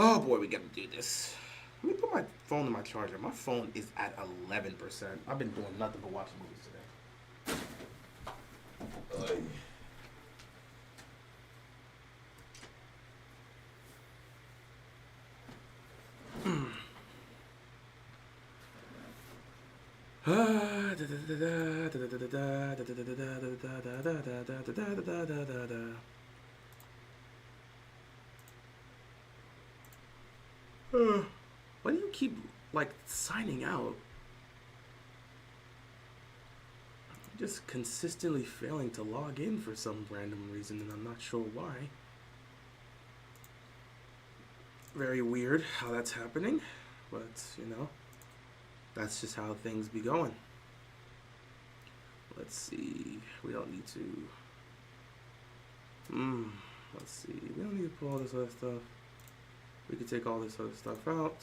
Oh boy, we gotta do this. Let me put my phone in my charger. My phone is at 11%. I've been doing nothing but watching movies today. Oy. Why do you keep like signing out? I'm just consistently failing to log in for some random reason, and I'm not sure why. Very weird how that's happening, but you know, that's just how things be going. Let's see. We don't need to. Let's see. We don't need to pull all this other stuff. We could take all this other stuff out.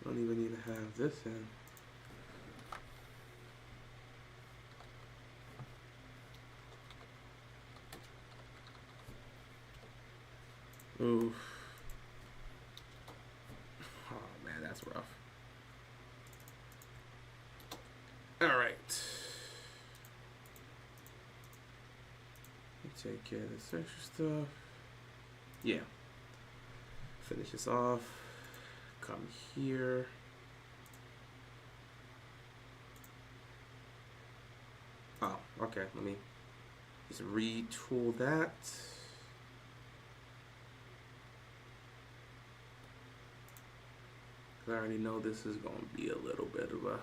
Don't even need to have this in. Oof. Oh man, that's rough. Alright. Take care of this extra stuff. Yeah. Finish this off. Come here. Oh, okay. Let me just retool that. I already know this is going to be a little bit of a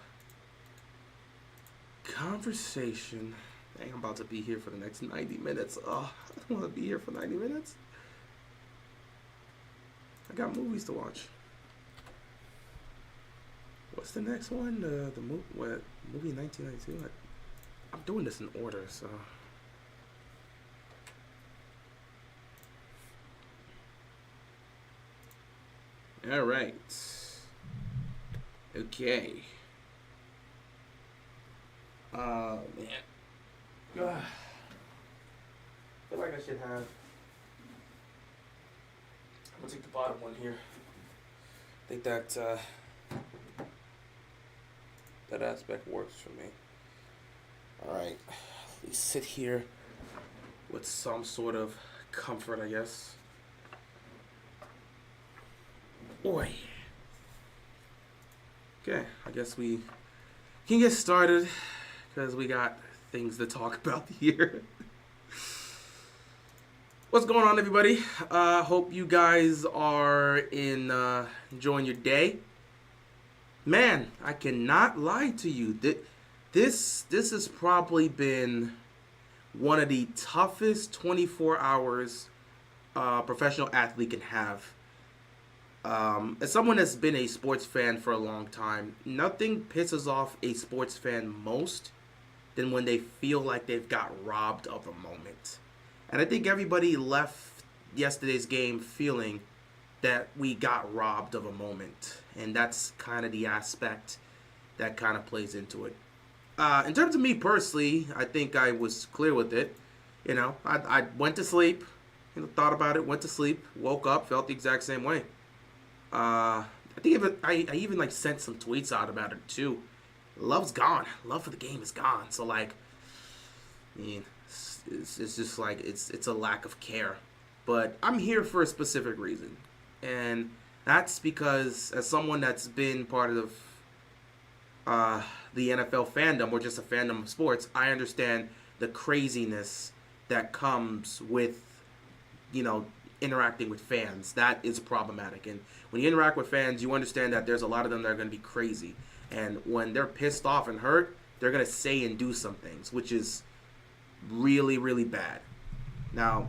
conversation. Dang, I'm about to be here for the next 90 minutes. Oh, I don't want to be here for 90 minutes. I got movies to watch. What's the next one? The movie 1992? I'm doing this in order, so. All right. Okay. Oh, man. I feel like I should have. I'm gonna take the bottom one here. I think that that aspect works for me. All right, at least sit here with some sort of comfort, I guess. Boy. Okay, I guess we can get started because we got things to talk about here. What's going on, everybody? Hope you guys are enjoying your day. Man, I cannot lie to you. This has probably been one of the toughest 24 hours a professional athlete can have. As someone that's been a sports fan for a long time, nothing pisses off a sports fan most than when they feel like they've got robbed of a moment. And I think everybody left yesterday's game feeling that we got robbed of a moment. And that's kind of the aspect that kind of plays into it. In terms of me personally, I think I was clear with it. You know, I went to sleep, thought about it, went to sleep, woke up, felt the exact same way. I think I even like sent some tweets out about it too. Love's gone. Love for the game is gone. So like, I mean, it's just like it's a lack of care. But I'm here for a specific reason, and that's because as someone that's been part of the NFL fandom or just a fandom of sports, I understand the craziness that comes with, interacting with fans. That is problematic. And when you interact with fans, you understand that there's a lot of them that are going to be crazy. And when they're pissed off and hurt, they're going to say and do some things, which is really, really bad. Now,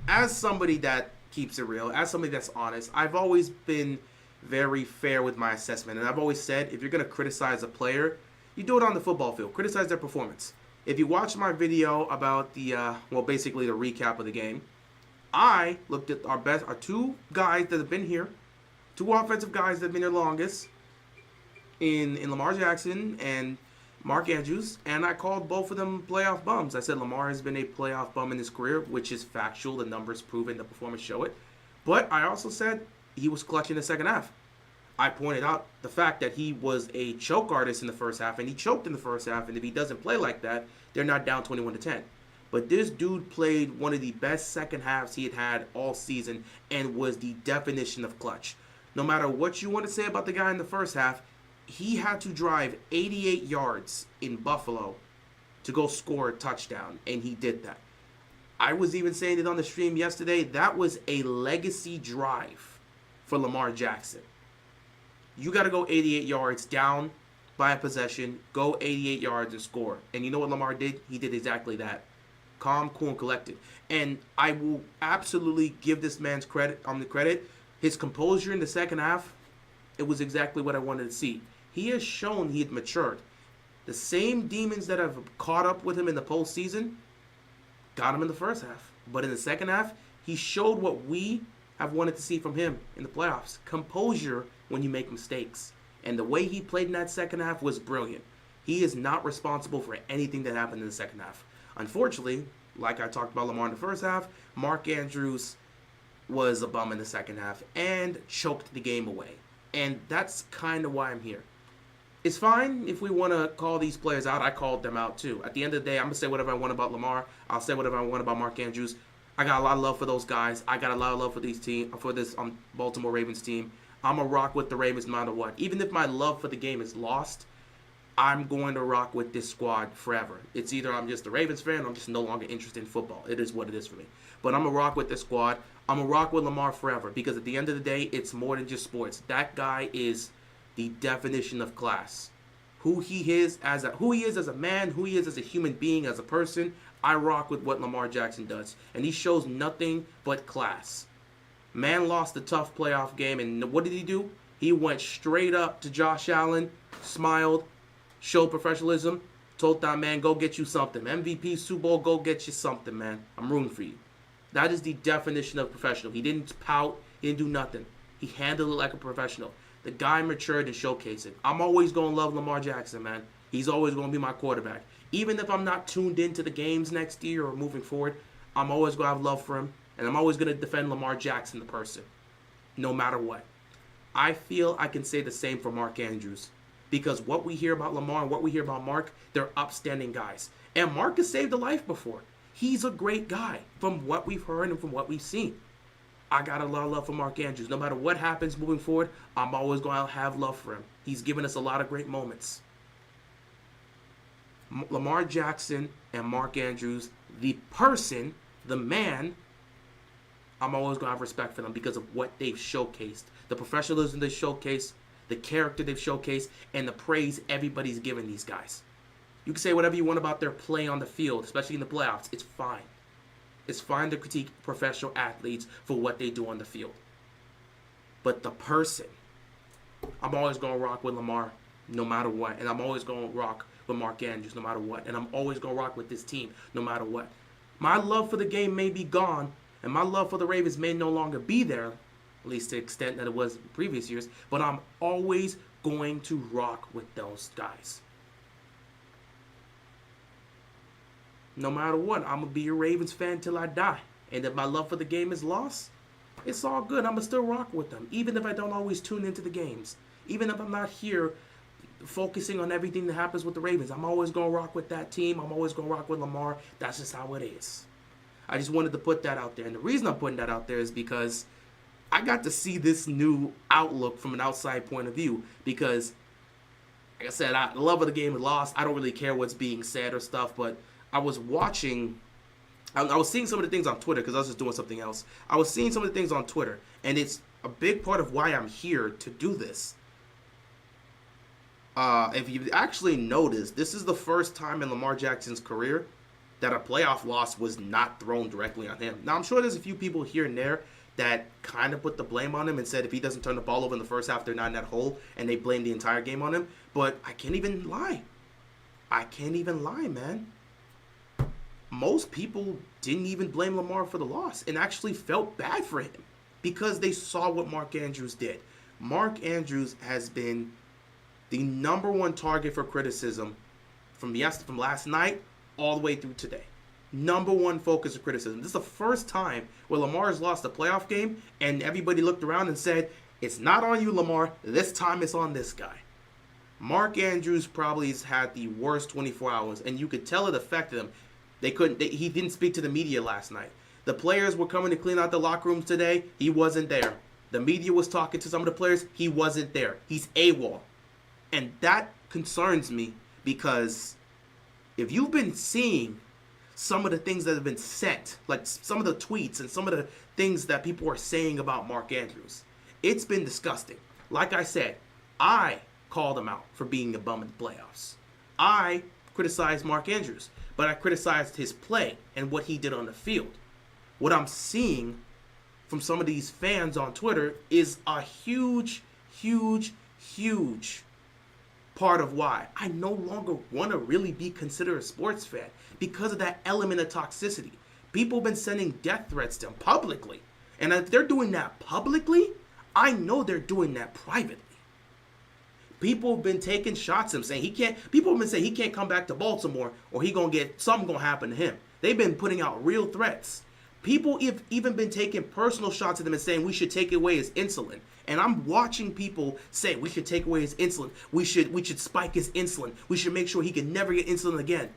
as somebody that keeps it real, as somebody that's honest, I've always been very fair with my assessment. And I've always said, if you're going to criticize a player, you do it on the football field. Criticize their performance. If you watch my video about basically the recap of the game, I looked at our two guys that have been here, two offensive guys that have been here longest, in Lamar Jackson and Mark Andrews, and I called both of them playoff bums. I said Lamar has been a playoff bum in his career, which is factual. The numbers prove it, the performance show it. But I also said he was clutch in the second half. I pointed out the fact that he was a choke artist in the first half, and he choked in the first half, and if he doesn't play like that, they're not down 21-10. But this dude played one of the best second halves he had all season and was the definition of clutch. No matter what you want to say about the guy in the first half, he had to drive 88 yards in Buffalo to go score a touchdown, and he did that. I was even saying it on the stream yesterday. That was a legacy drive for Lamar Jackson. You got to go 88 yards down by a possession, go 88 yards and score. And you know what Lamar did? He did exactly that. Calm, cool, and collected. And I will absolutely give this man's credit on the credit. His composure in the second half, it was exactly what I wanted to see. He has shown he had matured. The same demons that have caught up with him in the postseason got him in the first half. But in the second half, he showed what we have wanted to see from him in the playoffs. Composure when you make mistakes. And the way he played in that second half was brilliant. He is not responsible for anything that happened in the second half. Unfortunately, like I talked about Lamar in the first half, Mark Andrews was a bum in the second half and choked the game away. And that's kind of why I'm here. It's fine if we want to call these players out. I called them out too. At the end of the day, I'm going to say whatever I want about Lamar. I'll say whatever I want about Mark Andrews. I got a lot of love for those guys. I got a lot of love for this Baltimore Ravens team. I'm going to rock with the Ravens no matter what. Even if my love for the game is lost, I'm going to rock with this squad forever. It's either I'm just a Ravens fan or I'm just no longer interested in football. It is what it is for me. But I'm going to rock with this squad. I'm going to rock with Lamar forever because at the end of the day, it's more than just sports. That guy is the definition of class. Who he is as a man, who he is as a human being, as a person, I rock with what Lamar Jackson does. And he shows nothing but class. Man lost a tough playoff game, and what did he do? He went straight up to Josh Allen, smiled, showed professionalism, told that man, go get you something. MVP, Super Bowl, go get you something, man. I'm rooting for you. That is the definition of professional. He didn't pout. He didn't do nothing. He handled it like a professional. The guy matured and showcased it. I'm always going to love Lamar Jackson, man. He's always going to be my quarterback. Even if I'm not tuned into the games next year or moving forward, I'm always going to have love for him. And I'm always going to defend Lamar Jackson, the person, no matter what. I feel I can say the same for Mark Andrews. Because what we hear about Lamar and what we hear about Mark, they're upstanding guys. And Mark has saved a life before. He's a great guy from what we've heard and from what we've seen. I got a lot of love for Mark Andrews. No matter what happens moving forward, I'm always going to have love for him. He's given us a lot of great moments. Lamar Jackson and Mark Andrews, the person, the man, I'm always going to have respect for them because of what they've showcased. The professionalism they've showcased, the character they've showcased, and the praise everybody's given these guys. You can say whatever you want about their play on the field, especially in the playoffs. It's fine. It's fine to critique professional athletes for what they do on the field. But the person, I'm always going to rock with Lamar no matter what. And I'm always going to rock with Mark Andrews no matter what. And I'm always going to rock with this team no matter what. My love for the game may be gone, and my love for the Ravens may no longer be there, at least to the extent that it was in previous years, but I'm always going to rock with those guys. No matter what, I'm going to be a Ravens fan till I die. And if my love for the game is lost, it's all good. I'm going to still rock with them, even if I don't always tune into the games. Even if I'm not here focusing on everything that happens with the Ravens, I'm always going to rock with that team. I'm always going to rock with Lamar. That's just how it is. I just wanted to put that out there. And the reason I'm putting that out there is because I got to see this new outlook from an outside point of view. Because, like I said, the love of the game is lost. I don't really care what's being said or stuff, but I was watching, I was seeing some of the things on Twitter because I was just doing something else. I was seeing some of the things on Twitter, and it's a big part of why I'm here to do this. If you actually notice, this is the first time in Lamar Jackson's career that a playoff loss was not thrown directly on him. Now, I'm sure there's a few people here and there that kind of put the blame on him and said if he doesn't turn the ball over in the first half, they're not in that hole, and they blame the entire game on him. But I can't even lie. Man. Most people didn't even blame Lamar for the loss and actually felt bad for him because they saw what Mark Andrews did. Mark Andrews has been the number one target for criticism from last night all the way through today. Number one focus of criticism. This is the first time where Lamar has lost a playoff game and everybody looked around and said, it's not on you, Lamar. This time it's on this guy. Mark Andrews probably has had the worst 24 hours, and you could tell it affected him. He didn't speak to the media last night. The players were coming to clean out the locker rooms today. He wasn't there. The media was talking to some of the players. He wasn't there. He's AWOL. And that concerns me because if you've been seeing some of the things that have been sent, like some of the tweets and some of the things that people are saying about Mark Andrews, it's been disgusting. Like I said, I called him out for being a bum in the playoffs. I criticized Mark Andrews, but I criticized his play and what he did on the field. What I'm seeing from some of these fans on Twitter is a huge, huge, huge part of why I no longer want to really be considered a sports fan because of that element of toxicity. People have been sending death threats to him publicly. And if they're doing that publicly, I know they're doing that privately. People have been taking shots at him saying people have been saying he can't come back to Baltimore or something gonna happen to him. They've been putting out real threats. People have even been taking personal shots at him and saying we should take away his insulin. And I'm watching people say we should take away his insulin. We should spike his insulin. We should make sure he can never get insulin again.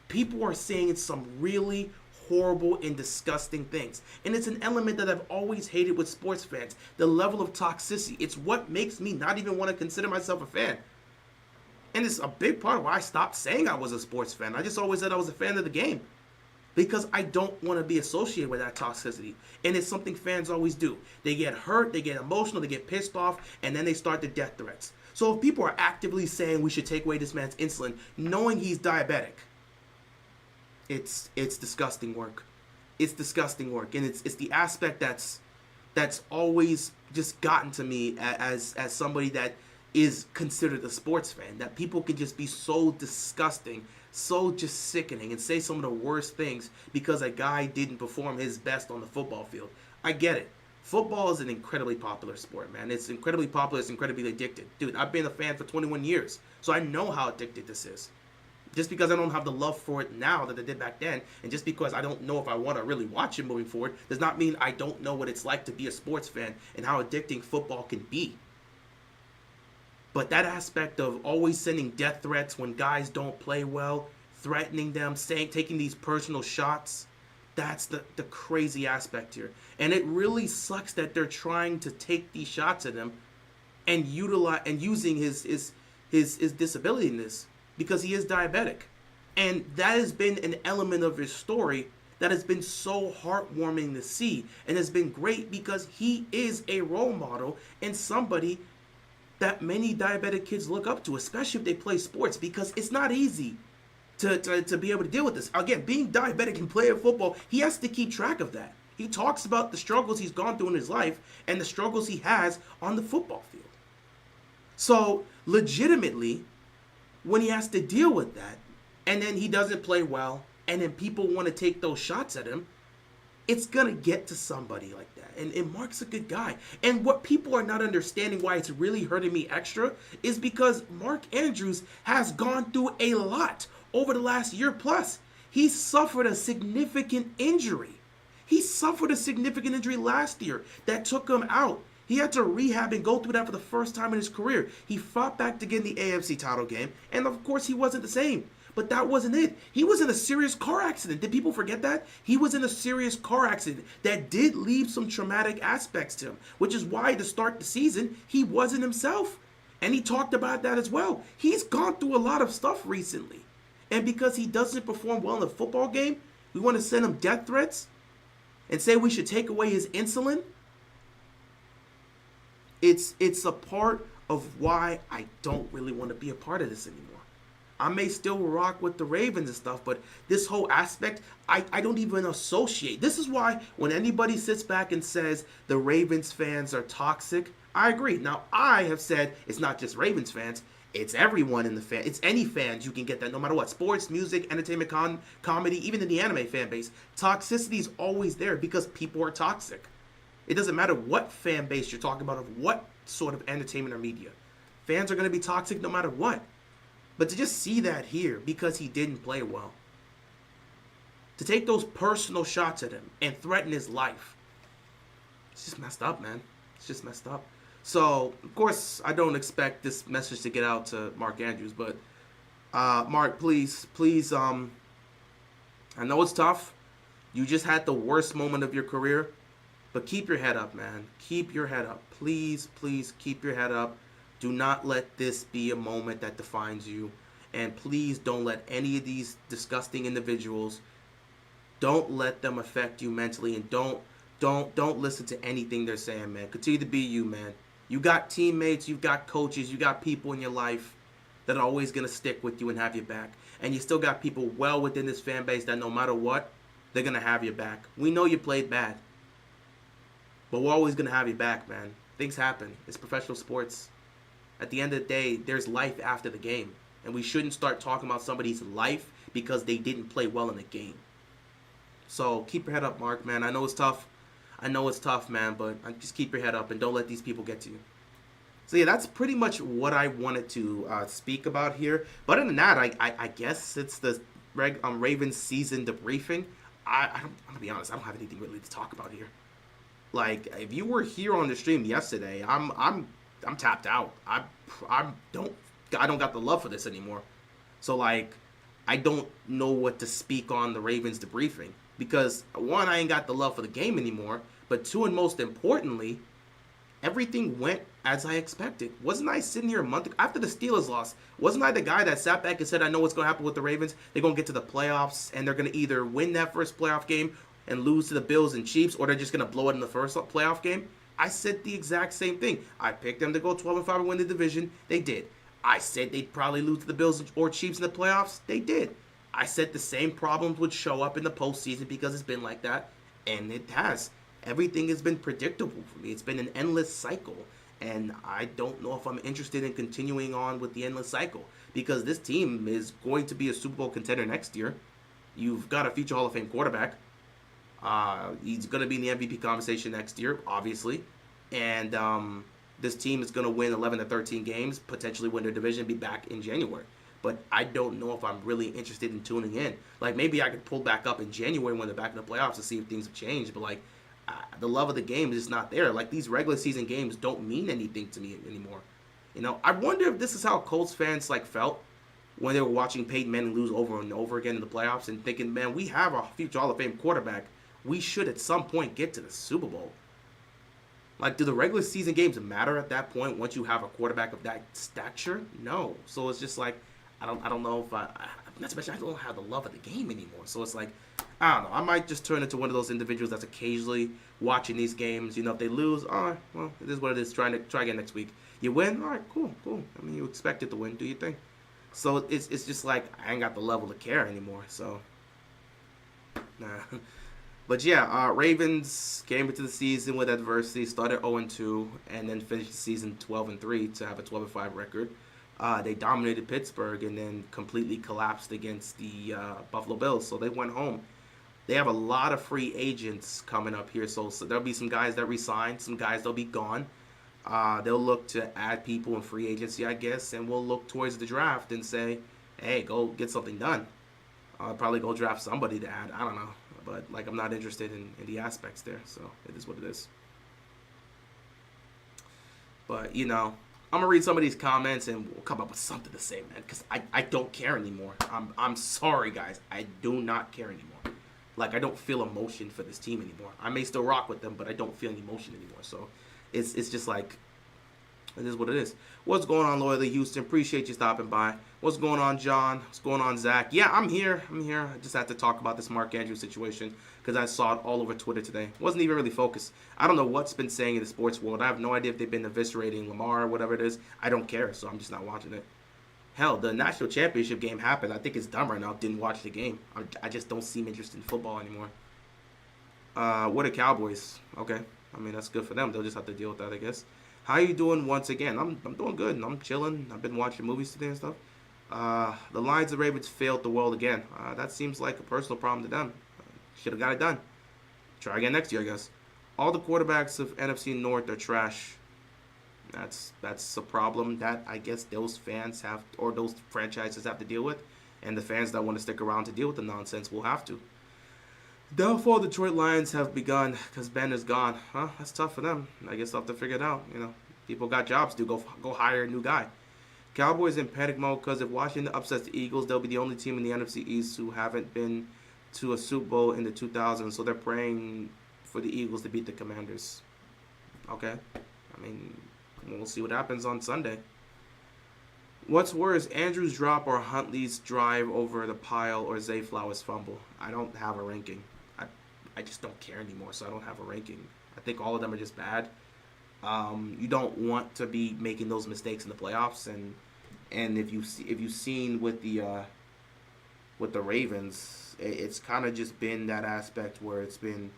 People are saying some really horrible and disgusting things. And it's an element that I've always hated with sports fans. The level of toxicity. It's what makes me not even want to consider myself a fan. And it's a big part of why I stopped saying I was a sports fan. I just always said I was a fan of the game. Because I don't want to be associated with that toxicity. And it's something fans always do. They get hurt, they get emotional, they get pissed off, and then they start the death threats. So if people are actively saying we should take away this man's insulin, knowing he's diabetic, it's disgusting work. It's disgusting work. And it's the aspect that's always just gotten to me as somebody that is considered a sports fan. That people can just be so disgusting, so just sickening, and say some of the worst things because a guy didn't perform his best on the football field. I get it. Football is an incredibly popular sport, man. It's incredibly popular. It's incredibly addictive. Dude, I've been a fan for 21 years, so I know how addicted this is. Just because I don't have the love for it now that I did back then, and just because I don't know if I want to really watch it moving forward, does not mean I don't know what it's like to be a sports fan and how addicting football can be. But that aspect of always sending death threats when guys don't play well, threatening them, taking these personal shots, that's the crazy aspect here. And it really sucks that they're trying to take these shots at him and using his disability in this because he is diabetic. And that has been an element of his story that has been so heartwarming to see and has been great because he is a role model and somebody that many diabetic kids look up to, especially if they play sports, because it's not easy to be able to deal with this. Again, being diabetic and playing football, he has to keep track of that. He talks about the struggles he's gone through in his life and the struggles he has on the football field. So, legitimately, when he has to deal with that, and then he doesn't play well, and then people want to take those shots at him, it's going to get to somebody like that. And Mark's a good guy. And what people are not understanding why it's really hurting me extra is because Mark Andrews has gone through a lot over the last year plus. He suffered a significant injury. He suffered a significant injury last year that took him out. He had to rehab and go through that for the first time in his career. He fought back to get in the AFC title game, and of course he wasn't the same. But that wasn't it. He was in a serious car accident. Did people forget that? He was in a serious car accident that did leave some traumatic aspects to him, which is why to start the season, he wasn't himself. And he talked about that as well. He's gone through a lot of stuff recently. And because he doesn't perform well in the football game, we want to send him death threats and say we should take away his insulin. It's a part of why I don't really want to be a part of this anymore. I may still rock with the Ravens and stuff, but this whole aspect, I don't even associate. This is why when anybody sits back and says the Ravens fans are toxic, I agree. Now, I have said it's not just Ravens fans. It's everyone in the fan. It's any fans you can get that no matter what. Sports, music, entertainment, comedy, even in the anime fan base. Toxicity is always there because people are toxic. It doesn't matter what fan base you're talking about of what sort of entertainment or media. Fans are going to be toxic no matter what. But to just see that here because he didn't play well, to take those personal shots at him and threaten his life, it's just messed up, man. It's just messed up. So, of course, I don't expect this message to get out to Mark Andrews, but Mark, please, I know it's tough. You just had the worst moment of your career, but keep your head up, man. Keep your head up. Please, please keep your head up. Do not let this be a moment that defines you. And please don't let any of these disgusting individuals, don't let them affect you mentally, and don't listen to anything they're saying, man. Continue to be you, man. You got teammates, you got coaches, you got people in your life that are always going to stick with you and have your back. And you still got people well within this fan base that no matter what, they're going to have your back. We know you played bad, but we're always going to have your back, man. Things happen. It's professional sports. At the end of the day, there's life after the game. And we shouldn't start talking about somebody's life because they didn't play well in the game. So keep your head up, Mark, man. I know it's tough. Man, but just keep your head up and don't let these people get to you. So yeah, that's pretty much what I wanted to speak about here. But other than that, I guess it's the Ravens season debriefing. I'm gonna be honest, I don't have anything really to talk about here. Like, if you were here on the stream yesterday, I'm tapped out. I don't got the love for this anymore. So like, I don't know what to speak on the Ravens debriefing because one, I ain't got the love for the game anymore. But two, and most importantly, everything went as I expected. Wasn't I sitting here a month after the Steelers lost? Wasn't I the guy that sat back and said, I know what's going to happen with the Ravens? They're going to get to the playoffs, and they're going to either win that first playoff game and lose to the Bills and Chiefs, or they're just going to blow it in the first playoff game? I said the exact same thing. I picked them to go 12-5 and win the division. They did. I said they'd probably lose to the Bills or Chiefs in the playoffs. They did. I said the same problems would show up in the postseason because it's been like that, and it has. Everything has been predictable for me. It's been an endless cycle, and I don't know if I'm interested in continuing on with the endless cycle because this team is going to be a Super Bowl contender next year. You've got a future Hall of Fame quarterback. He's going to be in the MVP conversation next year, obviously, and this team is going to win 11 to 13 games, potentially win their division, be back in January. But I don't know if I'm really interested in tuning in. Like, maybe I could pull back up in January when they're back in the playoffs to see if things have changed, but like, the love of the game is just not there. Like, these regular season games don't mean anything to me anymore. You know, I wonder if this is how Colts fans like felt when they were watching Peyton Manning lose over and over again in the playoffs and thinking, man, we have a future Hall of Fame quarterback. We should at some point get to the Super Bowl. Like, do the regular season games matter at that point once you have a quarterback of that stature? No. So it's just like, I don't know if not to mention I don't have the love of the game anymore. So it's like, I don't know. I might just turn into one of those individuals that's occasionally watching these games. You know, if they lose, all right, well, it is what it is. Try again next week. You win, all right, cool. I mean, you expected to win. Do your thing. So it's just like I ain't got the level to care anymore. So, nah. But yeah, Ravens came into the season with adversity. Started 0-2, and then finished the season 12-3 to have a 12-5 record. They dominated Pittsburgh and then completely collapsed against the Buffalo Bills. So they went home. They have a lot of free agents coming up here. So there'll be some guys that resign, some guys that'll be gone. They'll look to add people in free agency, I guess, and we'll look towards the draft and say, hey, go get something done. I'll probably go draft somebody to add. I don't know. But, like, I'm not interested in the aspects there. So it is what it is. But, you know, I'm going to read some of these comments and we'll come up with something to say, man, because I don't care anymore. I'm sorry, guys. I do not care anymore. Like, I don't feel emotion for this team anymore. I may still rock with them, but I don't feel any emotion anymore. So it's just like, it is what it is. What's going on, Loyally Houston? Appreciate you stopping by. What's going on, John? What's going on, Zach? Yeah, I'm here. I just had to talk about this Mark Andrews situation because I saw it all over Twitter today. Wasn't even really focused. I don't know what's been saying in the sports world. I have no idea if they've been eviscerating Lamar or whatever it is. I don't care, so I'm just not watching it. Hell, the national championship game happened. I think it's done right now. Didn't watch the game. I just don't seem interested in football anymore. What are Cowboys? Okay. I mean, that's good for them. They'll just have to deal with that, I guess. How you doing once again? I'm doing good. I'm chilling. I've been watching movies today and stuff. The Lions and Ravens failed the world again. That seems like a personal problem to them. Should have got it done. Try again next year, I guess. All the quarterbacks of NFC North are trash. That's a problem that I guess those fans have, or those franchises have to deal with, and the fans that want to stick around to deal with the nonsense will have to. Downfall of Detroit Lions have begun because Ben is gone. Huh? That's tough for them. I guess they'll have to figure it out. People got jobs to do. Go hire a new guy. Cowboys in panic mode because if Washington upsets the Eagles, they'll be the only team in the NFC East who haven't been to a Super Bowl in the 2000s. So they're praying for the Eagles to beat the Commanders. Okay. I mean, we'll see what happens on Sunday. What's worse, Andrews' drop or Huntley's drive over the pile or Zay Flowers' fumble? I don't have a ranking. I just don't care anymore, so I don't have a ranking. I think all of them are just bad. You don't want to be making those mistakes in the playoffs, and if you've seen with the Ravens, it's kind of just been that aspect where it's been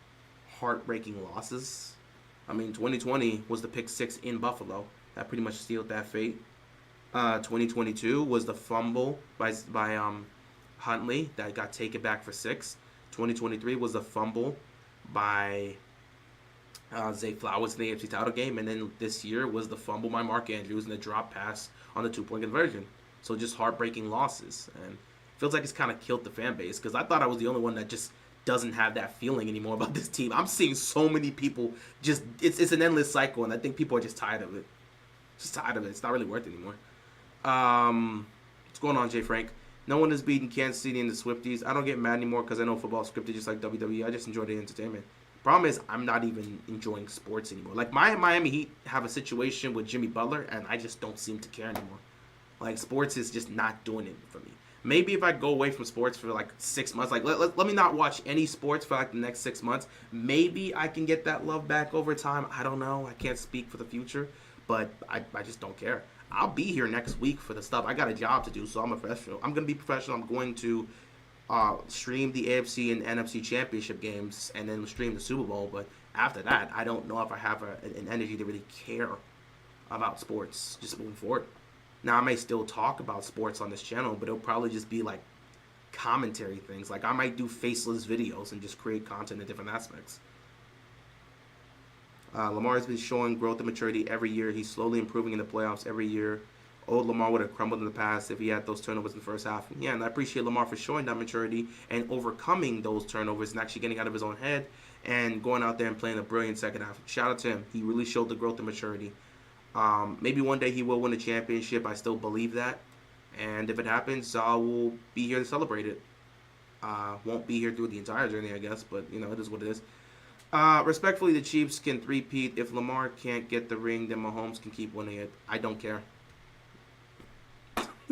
heartbreaking losses. I mean, 2020 was the pick six in Buffalo that pretty much sealed that fate. 2022 was the fumble by Huntley that got taken back for 6. 2023 was the fumble by Zay Flowers in the AFC title game, and then this year was the fumble by Mark Andrews and the drop pass on the 2-point conversion. So just heartbreaking losses, and it feels like it's kind of killed the fan base because I thought I was the only one that just doesn't have that feeling anymore about this team. I'm seeing so many people just it's an endless cycle, and I think people are just tired of it. Just tired of it. It's not really worth it anymore. What's going on, Jay Frank? No one is beating Kansas City and the Swifties. I don't get mad anymore because I know football is scripted just like WWE. I just enjoy the entertainment. Problem is, I'm not even enjoying sports anymore. Like, my Miami Heat have a situation with Jimmy Butler, and I just don't seem to care anymore. Like, sports is just not doing it for me. Maybe if I go away from sports for, like, 6 months, like, let me not watch any sports for, like, the next 6 months. Maybe I can get that love back over time. I don't know. I can't speak for the future, but I just don't care. I'll be here next week for the stuff. I got a job to do, so I'm a professional. I'm going to be professional. I'm going to stream the AFC and NFC championship games and then stream the Super Bowl. But after that, I don't know if I have an energy to really care about sports just moving forward. Now, I may still talk about sports on this channel, but it'll probably just be like commentary things. Like I might do faceless videos and just create content in different aspects. Lamar has been showing growth and maturity every year. He's slowly improving in the playoffs every year. Old Lamar would have crumbled in the past if he had those turnovers in the first half. Yeah, and I appreciate Lamar for showing that maturity and overcoming those turnovers and actually getting out of his own head and going out there and playing a brilliant second half. Shout out to him. He really showed the growth and maturity. Maybe one day he will win a championship. I still believe that. And if it happens, I will be here to celebrate it. Won't be here through the entire journey, I guess, but, it is what it is. Respectfully, the Chiefs can three-peat. If Lamar can't get the ring, then Mahomes can keep winning it. I don't care.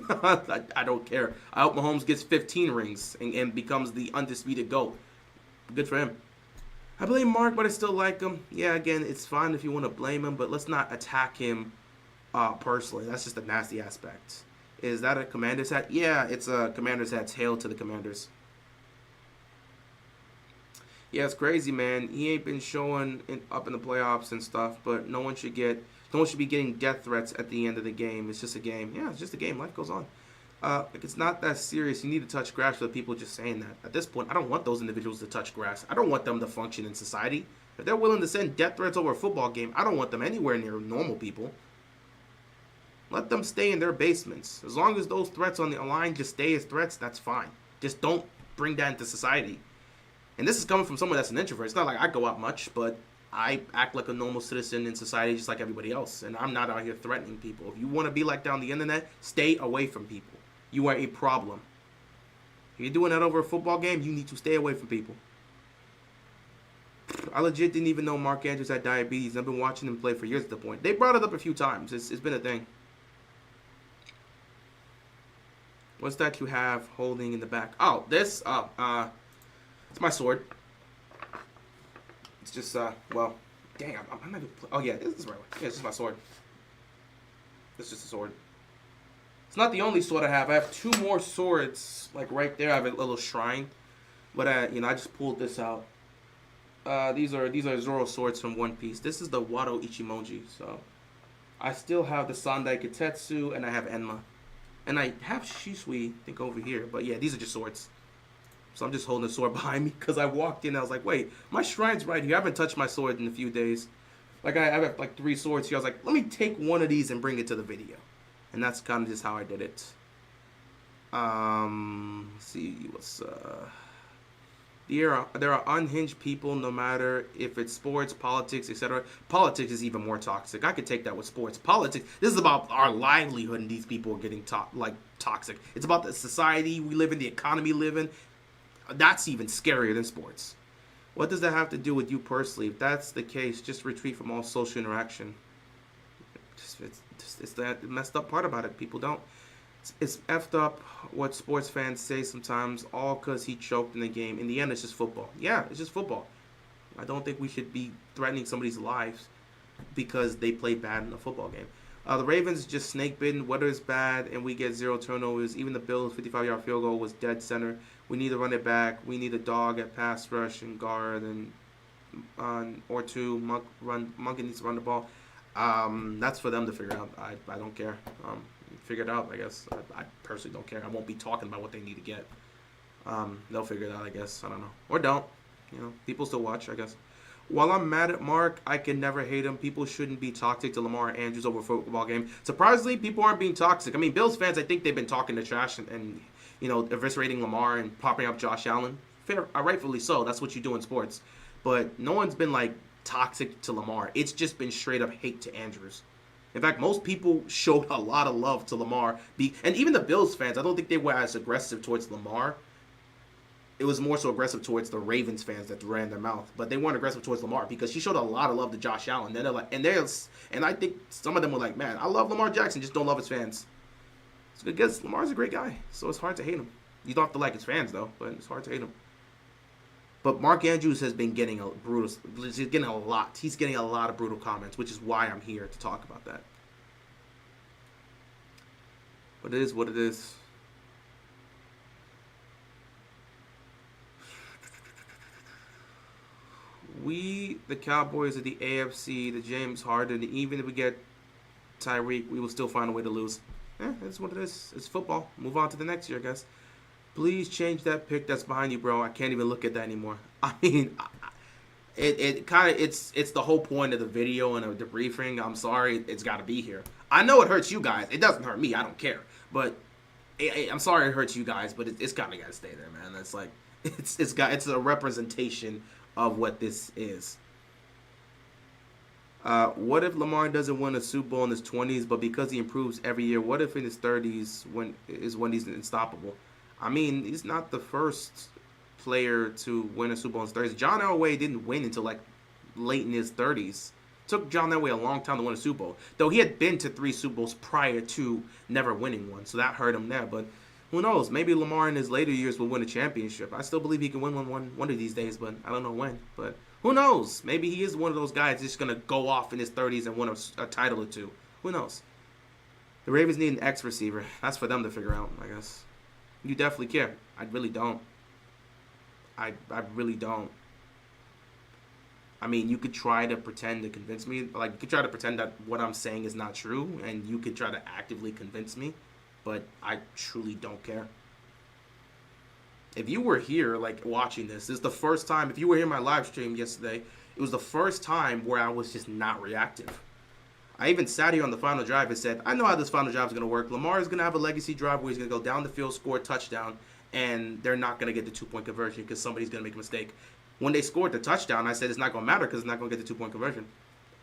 I don't care. I hope Mahomes gets 15 rings and becomes the undisputed GOAT. Good for him. I blame Mark, but I still like him. Yeah, again, it's fine if you want to blame him, but let's not attack him personally. That's just a nasty aspect. Is that a Commander's hat? Yeah, it's a Commander's hat. Hail to the Commanders. Yeah, it's crazy, man. He ain't been showing up in the playoffs and stuff, but no one should be getting death threats at the end of the game. It's just a game. Yeah, it's just a game. Life goes on. It's not that serious. You need to touch grass for the people just saying that. At this point, I don't want those individuals to touch grass. I don't want them to function in society. If they're willing to send death threats over a football game, I don't want them anywhere near normal people. Let them stay in their basements. As long as those threats on the line just stay as threats, that's fine. Just don't bring that into society. And this is coming from someone that's an introvert. It's not like I go out much, but I act like a normal citizen in society just like everybody else. And I'm not out here threatening people. If you want to be like that on the internet, stay away from people. You are a problem. If you're doing that over a football game, you need to stay away from people. I legit didn't even know Mark Andrews had diabetes. I've been watching him play for years at the point. They brought it up a few times. It's been a thing. What's that you have holding in the back? Oh, this? It's my sword. It's just, well, dang, I'm not gonna play. Oh, yeah, this is right. Yeah, it's just my sword. It's just a sword. It's not the only sword I have. I have 2 more swords, like right there. I have a little shrine. But, I just pulled this out. These are Zoro swords from One Piece. This is the Wado Ichimonji, so. I still have the Sandai Kitetsu, and I have Enma. And I have Shisui, I think, over here. But, yeah, these are just swords. So I'm just holding the sword behind me because I walked in and I was like, wait, my shrine's right here. I haven't touched my sword in a few days. Like I have like 3 swords here. I was like, let me take one of these and bring it to the video, and that's kind of just how I did it. Let's see what's there are unhinged people, no matter if it's sports, politics, etc. Politics is even more toxic. I could take that with sports. Politics, this is about our livelihood, and these people are getting toxic. It's about the society we live in, the economy we live in. That's even scarier than sports. What does that have to do with you personally? If that's the case, just retreat from all social interaction. It's that messed up part about it. People don't. It's effed up what sports fans say sometimes, all because he choked in the game. In the end, it's just football. Yeah, it's just football. I don't think we should be threatening somebody's lives because they played bad in a football game. The Ravens just snake bitten. Weather is bad, and we get 0 turnovers. Even the Bills' 55-yard field goal was dead center. We need to run it back. We need a dog at pass rush and guard and or two. Monk needs to run the ball. That's for them to figure out. I don't care. Figure it out, I guess. I personally don't care. I won't be talking about what they need to get. They'll figure it out, I guess. I don't know. Or don't. People still watch, I guess. While I'm mad at Mark, I can never hate him. People shouldn't be toxic to Lamar Andrews over a football game. Surprisingly, people aren't being toxic. I mean, Bills fans, I think they've been talking to trash and eviscerating Lamar and popping up Josh Allen. Fair, rightfully so. That's what you do in sports. But no one's been, toxic to Lamar. It's just been straight up hate to Andrews. In fact, most people showed a lot of love to Lamar. And even the Bills fans, I don't think they were as aggressive towards Lamar. It was more so aggressive towards the Ravens fans that ran their mouth. But they weren't aggressive towards Lamar because he showed a lot of love to Josh Allen. Then they're like, and I think some of them were like, man, I love Lamar Jackson, just don't love his fans. It's because Lamar's a great guy, so it's hard to hate him. You don't have to like his fans, though, but it's hard to hate him. But Mark Andrews has been getting he's getting a lot. He's getting a lot of brutal comments, which is why I'm here to talk about that. But it is what it is. We, the Cowboys of the AFC, the James Harden, even if we get Tyreek, we will still find a way to lose. That's what it is. It's football. Move on to the next year, I guess. Please change that pic that's behind you, bro. I can't even look at that anymore. I mean, it's the whole point of the video and of the debriefing. I'm sorry, it's got to be here. I know it hurts you guys. It doesn't hurt me. I don't care. But I'm sorry it hurts you guys. But it's kind of got to stay there, man. That's like it's a representation of what this is. What if Lamar doesn't win a Super Bowl in his 20s, but because he improves every year? What if in his 30s when he's unstoppable? I mean, he's not the first player to win a Super Bowl in his 30s. John Elway didn't win until late in his 30s. It took John Elway a long time to win a Super Bowl, though he had been to 3 Super Bowls prior to never winning one, so that hurt him there. But who knows? Maybe Lamar in his later years will win a championship. I still believe he can win one of these days, but I don't know when. But who knows? Maybe he is one of those guys that's just going to go off in his 30s and win a title or two. Who knows? The Ravens need an X receiver. That's for them to figure out, I guess. You definitely care. I really don't. I really don't. I mean, you could try to pretend to convince me. You could try to pretend that what I'm saying is not true, and you could try to actively convince me, but I truly don't care. If you were here, watching this is the first time. If you were here in my live stream yesterday, it was the first time where I was just not reactive. I even sat here on the final drive and said, I know how this final drive is going to work. Lamar is going to have a legacy drive where he's going to go down the field, score a touchdown, and they're not going to get the 2-point conversion because somebody's going to make a mistake. When they scored the touchdown, I said it's not going to matter because it's not going to get the 2-point conversion.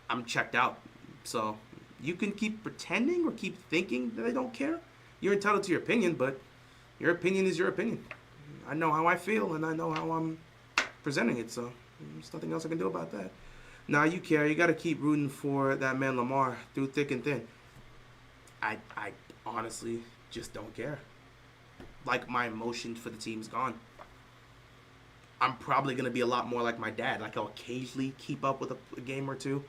I'm checked out. So you can keep pretending or keep thinking that I don't care. You're entitled to your opinion, but your opinion is your opinion. I know how I feel, and I know how I'm presenting it, so there's nothing else I can do about that. Now you care. You got to keep rooting for that man Lamar through thick and thin. I honestly just don't care. My emotion for the team's gone. I'm probably going to be a lot more like my dad. I'll occasionally keep up with a game or two,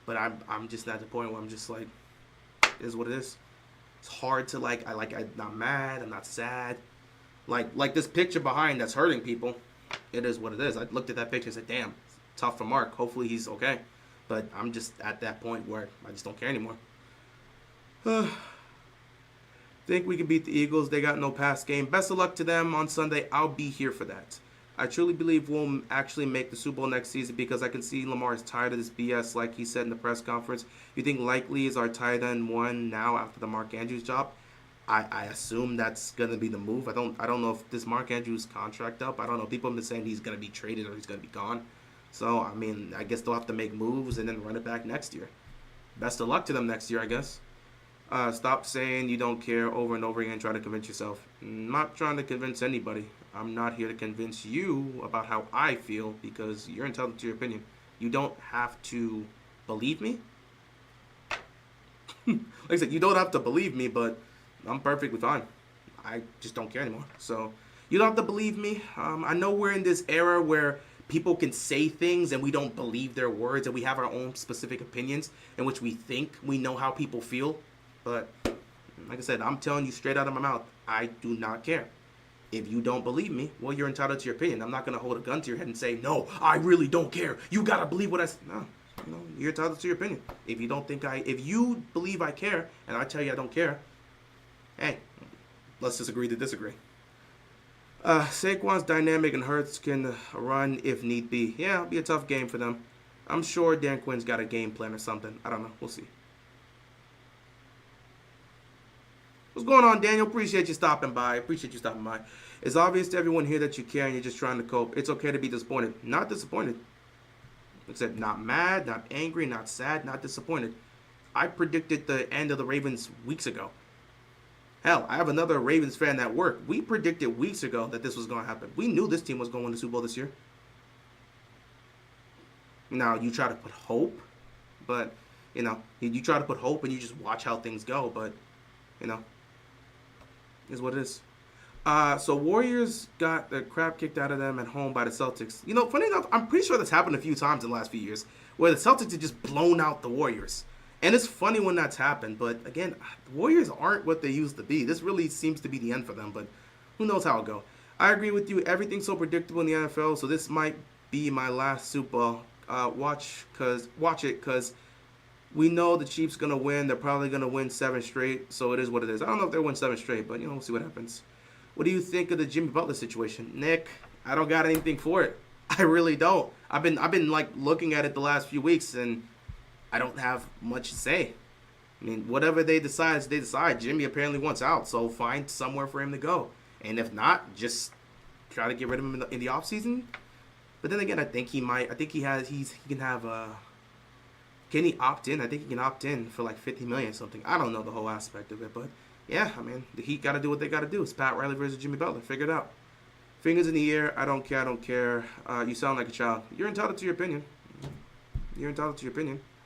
but I'm just at the point where I'm just it is what it is. It's hard to I'm not mad. I'm not sad. Like this picture behind that's hurting people. It is what it is. I looked at that picture and said, damn. Tough for Mark. Hopefully he's okay. But I'm just at that point where I just don't care anymore. Think we can beat the Eagles. They got no pass game. Best of luck to them on Sunday. I'll be here for that. I truly believe we'll actually make the Super Bowl next season because I can see Lamar is tired of this BS, like he said in the press conference. You think likely is our tight end one now after the Mark Andrews job? I assume that's gonna be the move. I don't know if this Mark Andrews contract up. I don't know. People have been saying he's gonna be traded or he's gonna be gone. So I mean, I guess they'll have to make moves and then run it back next year. Best of luck to them next year, I guess. Stop saying you don't care over and over again and try to convince yourself. I'm not trying to convince anybody. I'm not here to convince you about how I feel because you're entitled to your opinion. You don't have to believe me. Like I said, you don't have to believe me, but I'm perfectly fine. I just don't care anymore. So you don't have to believe me. I know we're in this era where people can say things and we don't believe their words and we have our own specific opinions in which we think we know how people feel. But like I said, I'm telling you straight out of my mouth, I do not care. If you don't believe me, well, you're entitled to your opinion. I'm not going to hold a gun to your head and say, no, I really don't care. You got to believe what I say. No, you're entitled to your opinion. If you believe I care and I tell you I don't care, hey, let's just agree to disagree. Saquon's dynamic and Hurts can run if need be. Yeah, it'll be a tough game for them. I'm sure Dan Quinn's got a game plan or something. I don't know. We'll see. What's going on, Daniel? Appreciate you stopping by. It's obvious to everyone here that you care and you're just trying to cope. It's okay to be disappointed. Not disappointed. Except not mad, not angry, not sad, not disappointed. I predicted the end of the Ravens weeks ago. Hell, I have another Ravens fan at work. We predicted weeks ago that this was going to happen. We knew this team was going to win the Super Bowl this year. Now, you try to put hope, but, you try to put hope and you just watch how things go, but, is what it is. So Warriors got the crap kicked out of them at home by the Celtics. Funny enough, I'm pretty sure that's happened a few times in the last few years, where the Celtics have just blown out the Warriors. And it's funny when that's happened, but again, the Warriors aren't what they used to be. This really seems to be the end for them, but who knows how it'll go. I agree with you. Everything's so predictable in the NFL, so this might be my last Super Bowl. Watch it, because we know the Chiefs going to win. They're probably going to win 7 straight, so it is what it is. I don't know if they'll win 7 straight, but, we'll see what happens. What do you think of the Jimmy Butler situation? Nick, I don't got anything for it. I really don't. I've been like looking at it the last few weeks, and I don't have much to say. I mean, whatever they decide, they decide. Jimmy apparently wants out, so find somewhere for him to go. And if not, just try to get rid of him in the offseason. But then again, I think he might. I think he can have can he opt in? I think he can opt in for like $50 million or something. I don't know the whole aspect of it, but yeah, I mean, the Heat got to do what they got to do. It's Pat Riley versus Jimmy Butler. Figure it out. Fingers in the air. I don't care. You sound like a child. You're entitled to your opinion.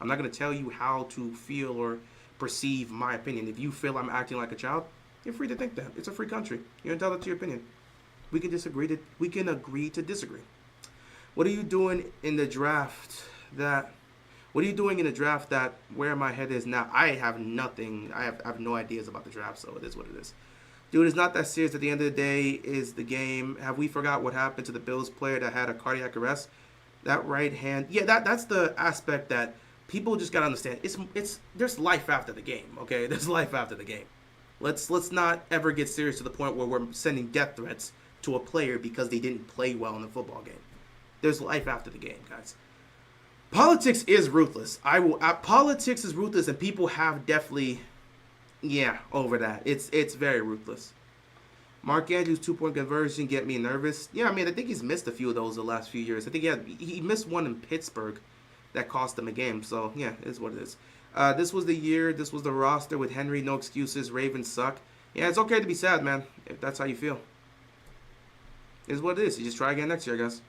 I'm not going to tell you how to feel or perceive my opinion. If you feel I'm acting like a child, you're free to think that. It's a free country. You're entitled to your opinion. We can agree to disagree. What are you doing in the draft that where my head is now? I have nothing. I have no ideas about the draft, so it is what it is. Dude, it's not that serious. At the end of the day, is the game. Have we forgot what happened to the Bills player that had a cardiac arrest? That right hand. Yeah, that's the aspect that people just gotta understand. There's life after the game. Okay, there's life after the game. Let's not ever get serious to the point where we're sending death threats to a player because they didn't play well in the football game. There's life after the game, guys. Politics is ruthless. Politics is ruthless, and people have definitely, over that. It's very ruthless. Mark Andrews' 2-point conversion get me nervous. Yeah, I mean, I think he's missed a few of those the last few years. I think he missed one in Pittsburgh that cost him a game. So, yeah, it is what it is. This was the year. This was the roster with Henry. No excuses. Ravens suck. Yeah, it's okay to be sad, man, if that's how you feel. It is what it is. You just try again next year, I guess.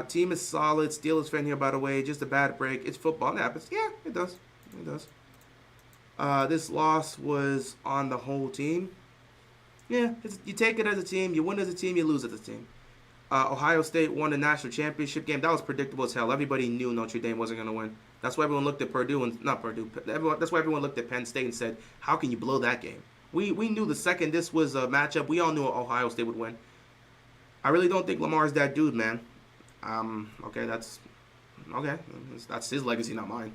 Team is solid. Steelers fan here, by the way. Just a bad break. It's football. It happens. Yeah, it does. This loss was on the whole team. Yeah, you take it as a team. You win as a team. You lose as a team. Ohio State won the national championship game. That was predictable as hell. Everybody knew Notre Dame wasn't going to win. That's why everyone looked at that's why everyone looked at Penn State and said, how can you blow that game? We knew the second this was a matchup, we all knew Ohio State would win. I really don't think Lamar's that dude, man. That's his legacy, not mine.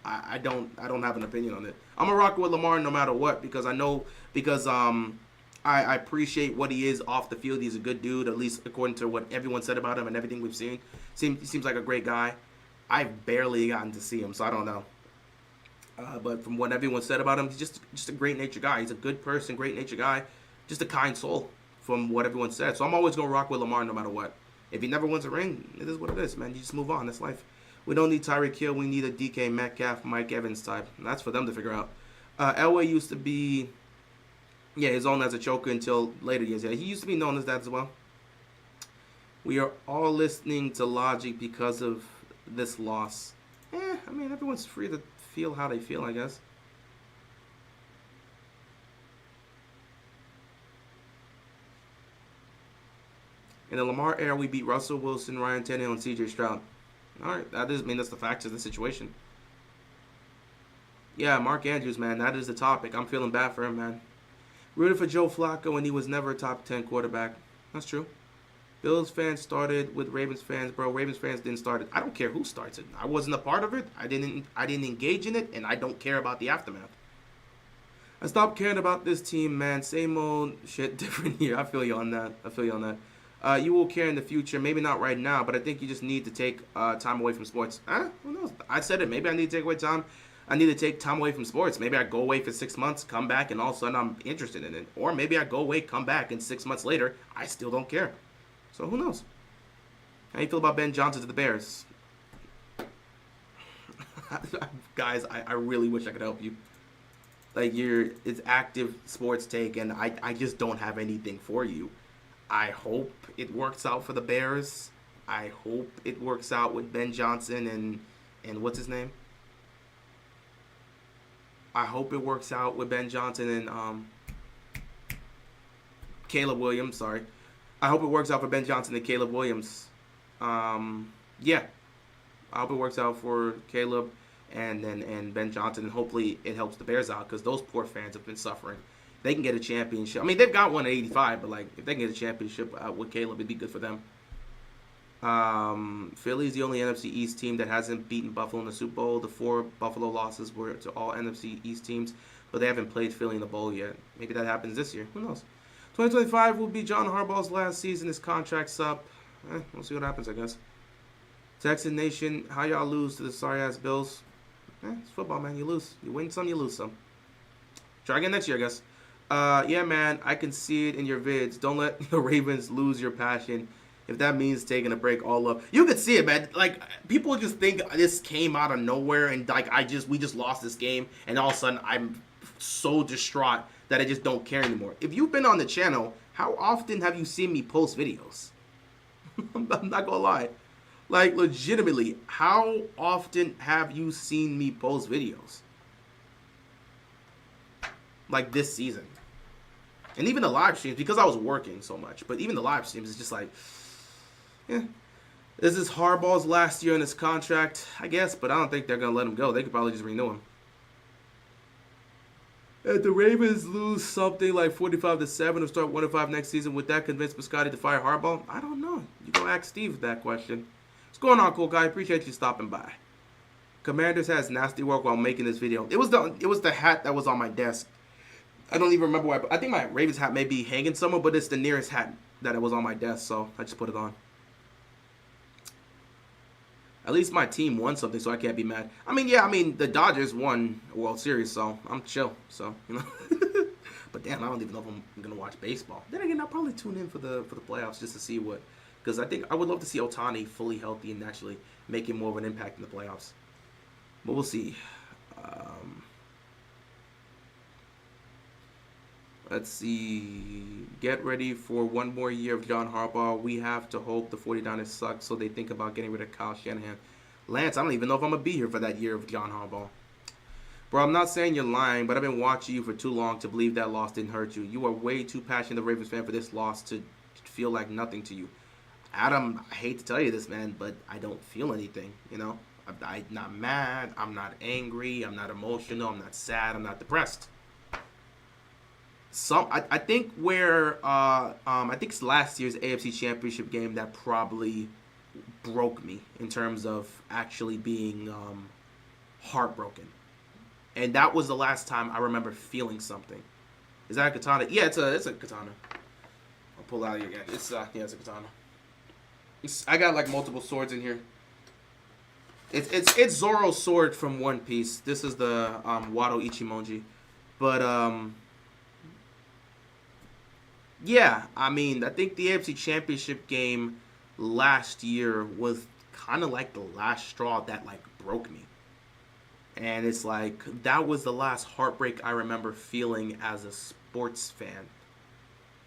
I don't have an opinion on it. I'm gonna rock with Lamar no matter what because I appreciate what he is off the field. He's a good dude, at least according to what everyone said about him and everything we've seen. He seems like a great guy. I've barely gotten to see him, so I don't know. But from what everyone said about him, he's just a great natured guy. He's a good person, great natured guy, just a kind soul. From what everyone said, so I'm always gonna rock with Lamar no matter what. If he never wins a ring, it is what it is, man. You just move on. That's life. We don't need Tyreek Hill. We need a DK Metcalf, Mike Evans type. And that's for them to figure out. Elway used to be, yeah, his own as a choker until later years. Yeah, he used to be known as that as well. We are all listening to Logic because of this loss. I mean, everyone's free to feel how they feel, I guess. In the Lamar era, we beat Russell Wilson, Ryan Tannehill, and C.J. Stroud. All right, that's the facts of the situation. Yeah, Mark Andrews, man, that is the topic. I'm feeling bad for him, man. Rooted for Joe Flacco, and he was never a top 10 quarterback. That's true. Bills fans started with Ravens fans, bro. Ravens fans didn't start it. I don't care who starts it. I wasn't a part of it. I didn't engage in it, and I don't care about the aftermath. I stopped caring about this team, man. Same old shit, different year. I feel you on that. You will care in the future. Maybe not right now, but I think you just need to take time away from sports. Who knows? I said it. Maybe I need to take away time. I need to take time away from sports. Maybe I go away for 6 months, come back, and all of a sudden I'm interested in it. Or maybe I go away, come back, and 6 months later, I still don't care. So who knows? How you feel about Ben Johnson to the Bears? Guys, I really wish I could help you. Like, it's active sports take, and I just don't have anything for you. I hope it works out for the Bears. I hope it works out with Ben Johnson and what's his name? I hope it works out with Ben Johnson and Caleb Williams. Sorry. I hope it works out for Ben Johnson and Caleb Williams. Yeah. I hope it works out for Caleb and Ben Johnson, and hopefully it helps the Bears out because those poor fans have been suffering. They can get a championship. I mean, they've got one at 85, but like if they can get a championship with Caleb, it'd be good for them. Philly's the only NFC East team that hasn't beaten Buffalo in the Super Bowl. The 4 Buffalo losses were to all NFC East teams, but they haven't played Philly in the bowl yet. Maybe that happens this year. Who knows? 2025 will be John Harbaugh's last season. His contract's up. We'll see what happens, I guess. Texan Nation, how y'all lose to the sorry-ass Bills? It's football, man. You lose. You win some, you lose some. Try again next year, I guess. Yeah, man, I can see it in your vids. Don't let the Ravens lose your passion. If that means taking a break, all up. You could see it, man. Like, people just think this came out of nowhere, and like we just lost this game, and all of a sudden I'm so distraught that I just don't care anymore. If you've been on the channel, how often have you seen me post videos? I'm not gonna lie. Like, legitimately, how often have you seen me post videos? Like this season. And even the live streams, because I was working so much, but even the live streams is just like, yeah. This is Harbaugh's last year in his contract, I guess, but I don't think they're going to let him go. They could probably just renew him. If the Ravens lose something like 45-7 or start 1-5 next season, would that convince Biscotti to fire Harbaugh? I don't know. You go ask Steve that question. What's going on, cool guy? Appreciate you stopping by. Commanders has nasty work while making this video. It was the hat that was on my desk. I don't even remember why. I think my Ravens hat may be hanging somewhere, but it's the nearest hat that was on my desk, so I just put it on. At least my team won something, so I can't be mad. The Dodgers won a World Series, so I'm chill. So, But damn, I don't even know if I'm gonna watch baseball. Then again, I'll probably tune in for the playoffs just to see what, because I think I would love to see Ohtani fully healthy and actually making more of an impact in the playoffs. But we'll see. Let's see. Get ready for one more year of John Harbaugh. We have to hope the 49ers suck, so they think about getting rid of Kyle Shanahan. Lance, I don't even know if I'm going to be here for that year of John Harbaugh. Bro, I'm not saying you're lying, but I've been watching you for too long to believe that loss didn't hurt you. You are way too passionate, Ravens fan, for this loss to feel like nothing to you. Adam, I hate to tell you this, man, but I don't feel anything, I'm not mad. I'm not angry. I'm not emotional. I'm not sad. I'm not depressed. I think it's last year's AFC Championship game that probably broke me in terms of actually being heartbroken. And that was the last time I remember feeling something. Is that a katana? Yeah, it's a katana. I'll pull it out again. It's a katana. I got like multiple swords in here. It's Zoro's sword from One Piece. This is the Wado Ichimonji, but yeah, I mean, I think the AFC Championship game last year was kind of like the last straw that like broke me. And it's like that was the last heartbreak I remember feeling as a sports fan.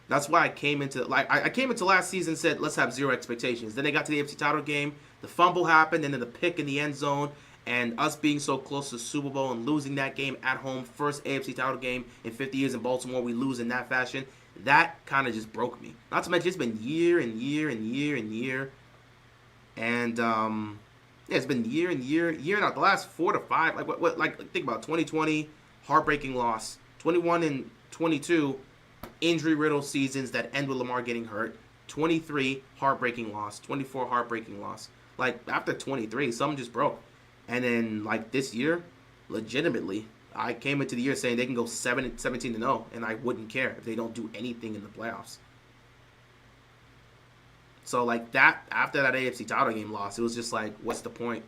That's why I came into I came into last season and said let's have zero expectations. Then they got to the AFC title game, the fumble happened, and then the pick in the end zone, and us being so close to the Super Bowl and losing that game at home, first AFC title game in 50 years in Baltimore, we lose in that fashion. That kind of just broke me. Not to mention it's been year and year and year and year, and yeah, it's been year and year and out. The last 4 to 5, like think about 2020, heartbreaking loss. 21 and 22, injury riddled seasons that end with Lamar getting hurt. 23, heartbreaking loss. 24, heartbreaking loss. Like after 23, something just broke. And then like this year, legitimately, I came into the year saying they can go 17-0, and I wouldn't care if they don't do anything in the playoffs. So like that, after that AFC title game loss, it was just like, what's the point?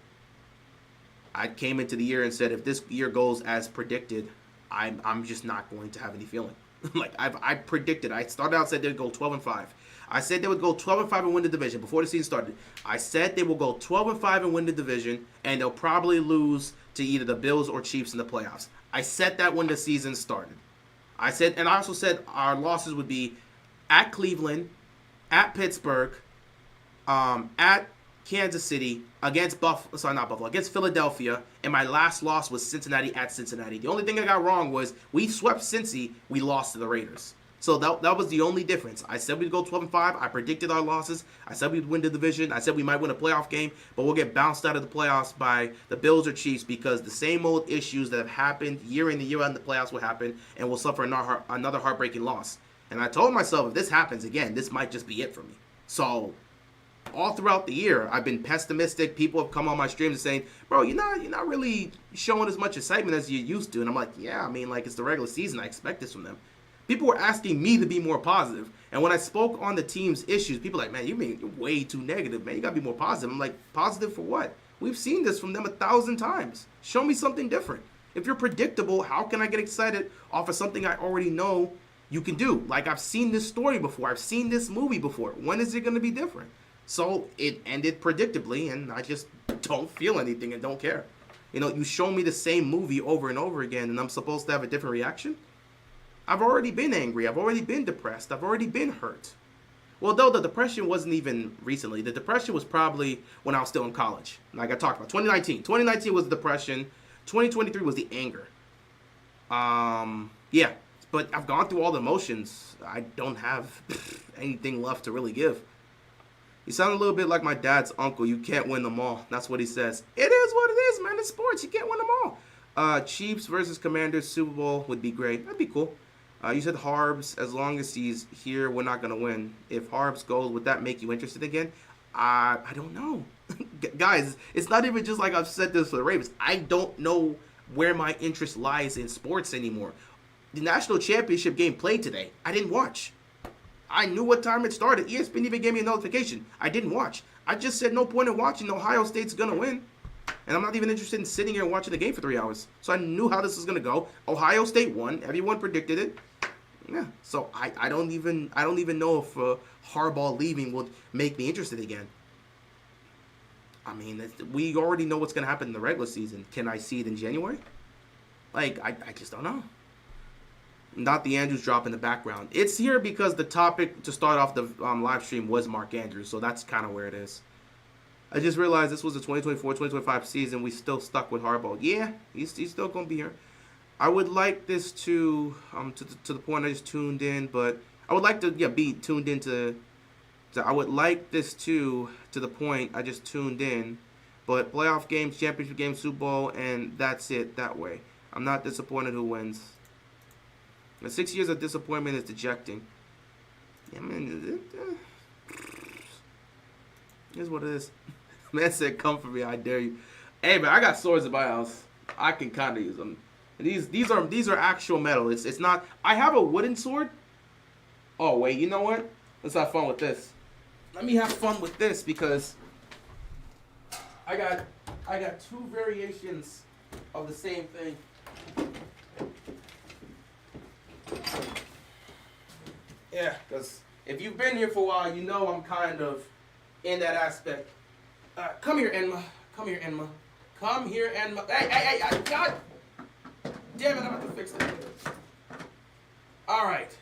I came into the year and said, if this year goes as predicted, I'm just not going to have any feeling. Like I predicted, I started out said they'd go 12-5. I said they would go 12-5 and win the division before the season started. I said they will go 12-5 and win the division, and they'll probably lose to either the Bills or Chiefs in the playoffs. I said that when the season started. I said, and I also said our losses would be at Cleveland, at Pittsburgh, at Kansas City, against against Philadelphia, and my last loss was Cincinnati at Cincinnati. The only thing I got wrong was we swept Cincy, we lost to the Raiders. So that was the only difference. I said we'd go 12-5. I predicted our losses. I said we'd win the division. I said we might win a playoff game, but we'll get bounced out of the playoffs by the Bills or Chiefs because the same old issues that have happened year in and year out in the playoffs will happen, and we'll suffer another heartbreaking loss. And I told myself, if this happens again, this might just be it for me. So all throughout the year, I've been pessimistic. People have come on my streams and saying, bro, you're not really showing as much excitement as you used to. And I'm like, yeah, I mean, like, it's the regular season. I expect this from them. People were asking me to be more positive. And when I spoke on the team's issues, people were like, man, you're way too negative, man. You got to be more positive. I'm like, positive for what? We've seen this from them 1,000 times. Show me something different. If you're predictable, how can I get excited off of something I already know you can do? Like, I've seen this story before. I've seen this movie before. When is it going to be different? So it ended predictably, and I just don't feel anything and don't care. You know, you show me the same movie over and over again, and I'm supposed to have a different reaction? I've already been angry. I've already been depressed. I've already been hurt. Well, though the depression wasn't even recently. The depression was probably when I was still in college. Like I talked about, 2019. 2019 was the depression. 2023 was the anger. Yeah. But I've gone through all the emotions. I don't have anything left to really give. You sound a little bit like my dad's uncle. You can't win them all. That's what he says. It is what it is, man. It's sports. You can't win them all. Chiefs versus Commanders Super Bowl would be great. That'd be cool. You said Harbs. As long as he's here, we're not going to win. If Harbs goes, would that make you interested again? I don't know. Guys, it's not even just like I've said this for the Ravens. I don't know where my interest lies in sports anymore. The national championship game played today. I didn't watch. I knew what time it started. ESPN even gave me a notification. I didn't watch. I just said no point in watching. Ohio State's going to win. And I'm not even interested in sitting here and watching the game for 3 hours. So I knew how this was going to go. Ohio State won. Everyone predicted it. Yeah. So I don't even know if Harbaugh leaving would make me interested again. I mean, we already know what's going to happen in the regular season. Can I see it in January? Like, I just don't know. Not the Andrews drop in the background. It's here because the topic to start off the live stream was Mark Andrews, so that's kind of where it is. I just realized this was the 2024-2025 season. We still stuck with Harbaugh. Yeah, he's still going to be here. I would like this to the point I just tuned in, but I would like to be tuned into. I would like this to the point I just tuned in, but playoff games, championship games, Super Bowl, and that's it that way. I'm not disappointed who wins. The 6 years of disappointment is dejecting. Yeah, man, here's what it is. Man said, come for me, I dare you. Hey, man, I got swords in my house. I can kind of use them. These are actual metal. It's not. I have a wooden sword. Oh wait, you know what? Let's have fun with this. Let me have fun with this because I got two variations of the same thing. Yeah, because if you've been here for a while, you know I'm kind of in that aspect. Come here, Enma. Come here, Enma. Come here, Enma. Hey, God damn it, I'm about to fix that. All right.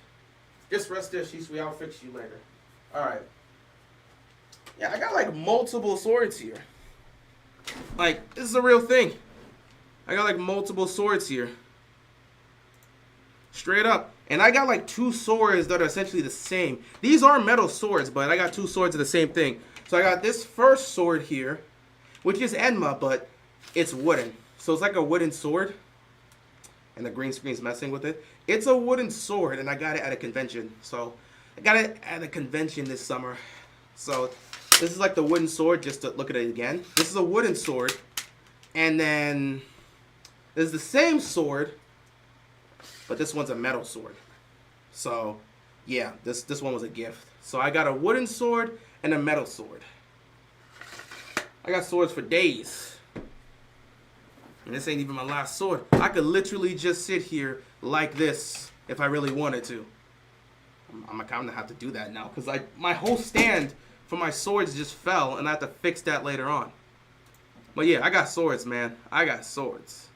Just rest there, Shisui. I'll fix you later. All right. Yeah, I got like multiple swords here. Like, this is a real thing. I got like multiple swords here. Straight up. And I got like two swords that are essentially the same. These are metal swords, but I got two swords of the same thing. So I got this first sword here, which is Enma, but it's wooden. So it's like a wooden sword. And the green screen's messing with it. It's a wooden sword, and I got it at a convention. So I got it at a convention this summer. So this is like the wooden sword, just to look at it again. This is a wooden sword. And then there's the same sword, but this one's a metal sword. So yeah, this one was a gift. So I got a wooden sword and a metal sword. I got swords for days. And this ain't even my last sword. I could literally just sit here like this if I really wanted to. I'm gonna have to do that now because my whole stand for my swords just fell and I have to fix that later on. But yeah, I got swords, man. I got swords.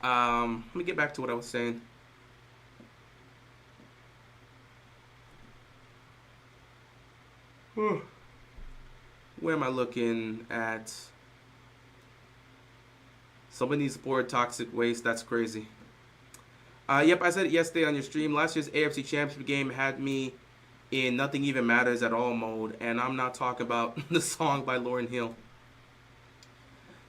Let me get back to what I was saying. Where am I looking at? Somebody needs to pour toxic waste. That's crazy. Yep, I said it yesterday on your stream. Last year's AFC Championship game had me in Nothing Even Matters at All mode, and I'm not talking about the song by Lauryn Hill.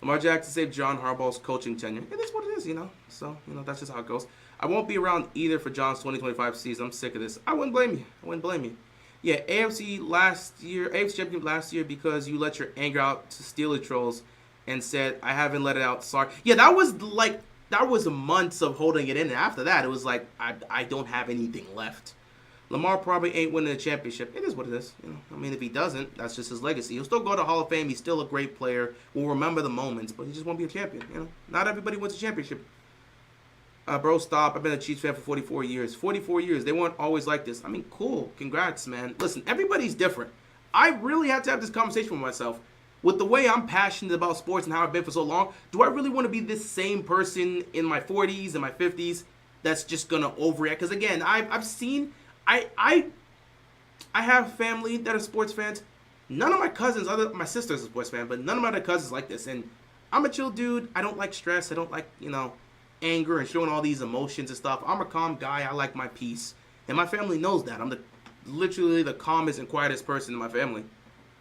Lamar Jackson saved John Harbaugh's coaching tenure. It is what it is, you know. So, you know, that's just how it goes. I won't be around either for John's 2025 season. I'm sick of this. I wouldn't blame you. Yeah, AFC Championship last year because you let your anger out to Steelers trolls and said, I haven't let it out. Sorry. Yeah, that was months of holding it in. And after that, it was like, I don't have anything left. Lamar probably ain't winning the championship. It is what it is. You know, I mean, if he doesn't, that's just his legacy. He'll still go to Hall of Fame. He's still a great player. We'll remember the moments, but he just won't be a champion. You know, not everybody wins a championship. Bro, stop. I've been a Chiefs fan for 44 years. 44 years. They weren't always like this. I mean, cool. Congrats, man. Listen, everybody's different. I really had to have this conversation with myself. With the way I'm passionate about sports and how I've been for so long, do I really want to be this same person in my 40s and my 50s that's just going to overreact? Because, again, I've seen... I have family that are sports fans. None of my cousins, my sister's a sports fan, but none of my other cousins like this. And I'm a chill dude. I don't like stress. I don't like, you know, anger and showing all these emotions and stuff. I'm a calm guy. I like my peace. And my family knows that. I'm literally the calmest and quietest person in my family.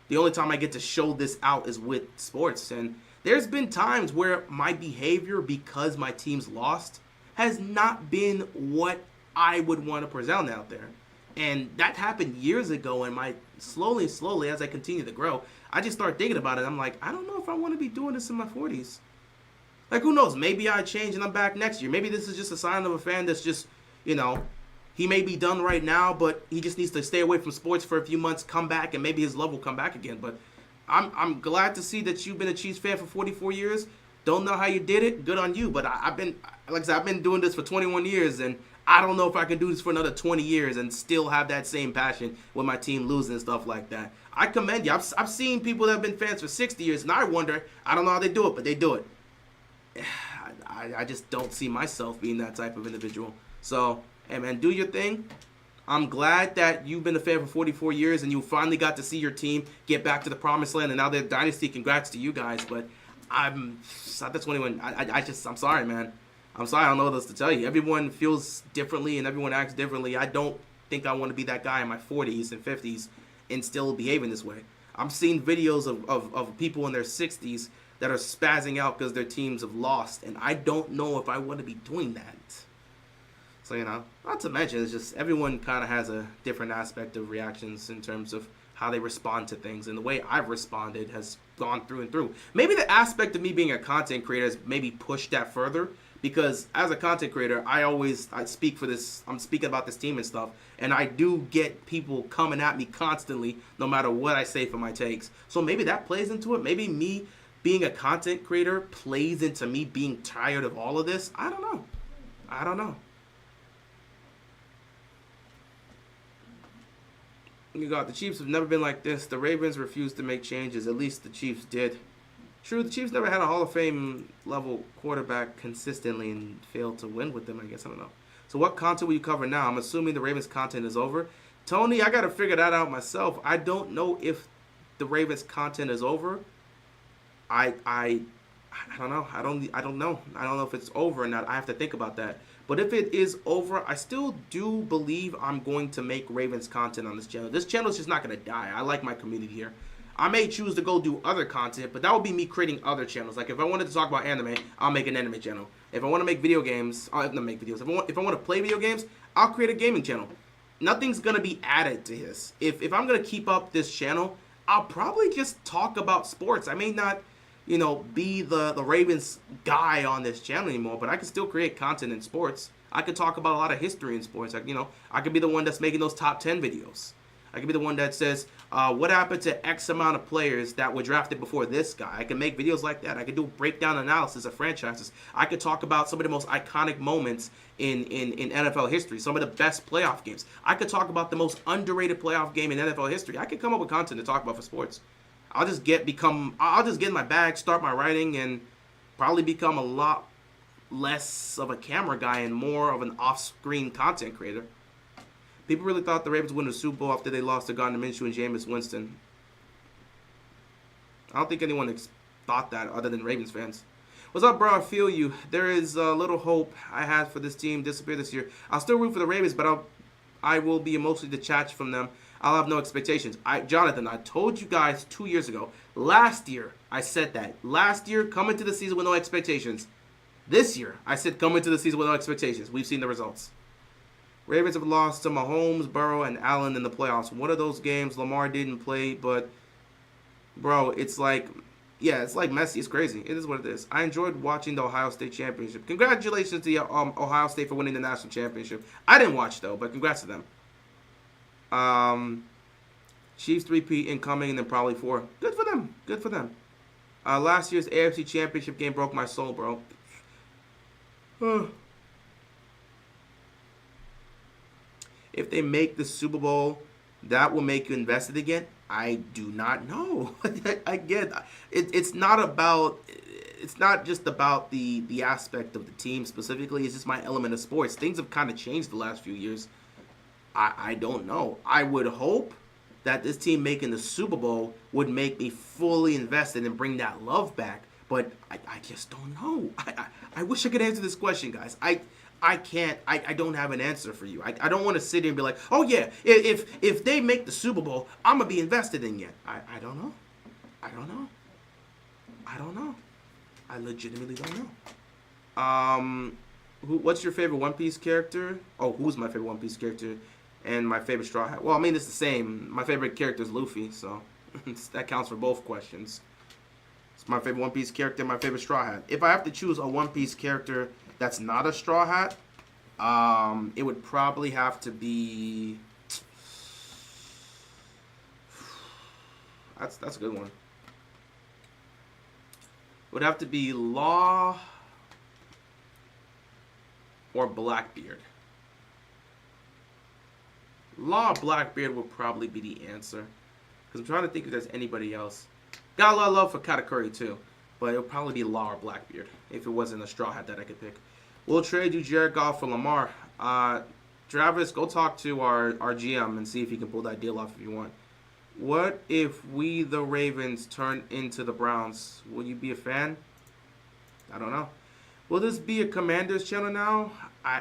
The only time I get to show this out is with sports. And there's been times where my behavior, because my team's lost, has not been what I would want to present out there. And that happened years ago, and slowly, as I continue to grow, I just start thinking about it. I'm like, I don't know if I want to be doing this in my 40s. Like, who knows? Maybe I change and I'm back next year. Maybe this is just a sign of a fan that's just, you know, he may be done right now, but he just needs to stay away from sports for a few months, come back, and maybe his love will come back again. But I'm glad to see that you've been a Chiefs fan for 44 years. Don't know how you did it. Good on you. But I've been doing this for 21 years, and I don't know if I can do this for another 20 years and still have that same passion with my team losing and stuff like that. I commend you. I've seen people that have been fans for 60 years, and I wonder, I don't know how they do it, but they do it. I just don't see myself being that type of individual. So, hey man, do your thing. I'm glad that you've been a fan for 44 years and you finally got to see your team get back to the promised land, and now they're dynasty. Congrats to you guys. But I'm not 21. I'm sorry, man. I'm sorry, I don't know what else to tell you. Everyone feels differently and everyone acts differently. I don't think I want to be that guy in my 40s and 50s and still behaving this way. I'm seeing videos of people in their 60s that are spazzing out because their teams have lost, and I don't know if I want to be doing that. So, you know, not to mention, it's just everyone kind of has a different aspect of reactions in terms of how they respond to things, and the way I've responded has gone through and through. Maybe the aspect of me being a content creator has maybe pushed that further, because as a content creator, I speak for this. I'm speaking about this team and stuff, and I do get people coming at me constantly, no matter what I say for my takes. So maybe that plays into it. Maybe me being a content creator plays into me being tired of all of this. I don't know. I don't know. You got the Chiefs have never been like this. The Ravens refused to make changes. At least the Chiefs did. True, the Chiefs never had a Hall of Fame level quarterback consistently and failed to win with them, I guess. I don't know. So what content will you cover now? I'm assuming the Ravens content is over. Tony, I got to figure that out myself. I don't know if the Ravens content is over. I don't know. I don't know. I don't know if it's over or not. I have to think about that. But if it is over, I still do believe I'm going to make Ravens content on this channel. This channel is just not going to die. I like my community here. I may choose to go do other content, but that would be me creating other channels. Like if I wanted to talk about anime, I'll make an anime channel. If I want to make video games, I'll not make videos. If I want to play video games, I'll create a gaming channel. Nothing's going to be added to this. If I'm going to keep up this channel, I'll probably just talk about sports. I may not, be the Ravens guy on this channel anymore, but I can still create content in sports. I could talk about a lot of history in sports. Like, I could be the one that's making those top 10 videos. I could be the one that says, what happened to X amount of players that were drafted before this guy? I can make videos like that. I could do breakdown analysis of franchises. I could talk about some of the most iconic moments in NFL history, some of the best playoff games. I could talk about the most underrated playoff game in NFL history. I could come up with content to talk about for sports. I'll just get in my bag, start my writing, and probably become a lot less of a camera guy and more of an off-screen content creator. People really thought the Ravens would win the Super Bowl after they lost to Gardner Minshew and Jameis Winston. I don't think anyone thought that other than Ravens fans. What's up, bro? I feel you. There is a little hope I had for this team disappear this year. I'll still root for the Ravens, but I will be emotionally detached from them. I'll have no expectations. Jonathan, I told you guys 2 years ago. Last year, I said that. Last year, come into the season with no expectations. This year, I said come into the season with no expectations. We've seen the results. Ravens have lost to Mahomes, Burrow, and Allen in the playoffs. One of those games Lamar didn't play, but, bro, it's like Messi. It's crazy. It is what it is. I enjoyed watching the Ohio State Championship. Congratulations to Ohio State for winning the national championship. I didn't watch, though, but congrats to them. Chiefs 3-peat incoming, and then probably 4. Good for them. Good for them. Last year's AFC Championship game broke my soul, bro. If they make the Super Bowl, that will make you invested again. I do not know. Again, it's not just about the aspect of the team specifically. It's just my element of sports. Things have kind of changed the last few years. I don't know. I would hope that this team making the Super Bowl would make me fully invested and bring that love back. But I just don't know. I wish I could answer this question, guys. I can't. I don't have an answer for you. I don't want to sit here and be like, oh yeah, if they make the Super Bowl, I'm gonna be invested in it. I don't know. I don't know. I don't know. I legitimately don't know. What's your favorite One Piece character? Oh, who's my favorite One Piece character? And my favorite Straw Hat. Well, I mean, it's the same. My favorite character is Luffy, so that counts for both questions. It's my favorite One Piece character, my favorite Straw Hat. If I have to choose a One Piece character that's not a Straw Hat, it would probably have to be... That's a good one. It would have to be Law or Blackbeard. Law or Blackbeard would probably be the answer. Because I'm trying to think if there's anybody else. Got a lot of love for Katakuri too. But it would probably be Law or Blackbeard if it wasn't a Straw Hat that I could pick. We'll trade you Jared Goff for Lamar. Travis, go talk to our GM and see if he can pull that deal off if you want. What if we, the Ravens, turn into the Browns? Will you be a fan? I don't know. Will this be a Commanders channel now? I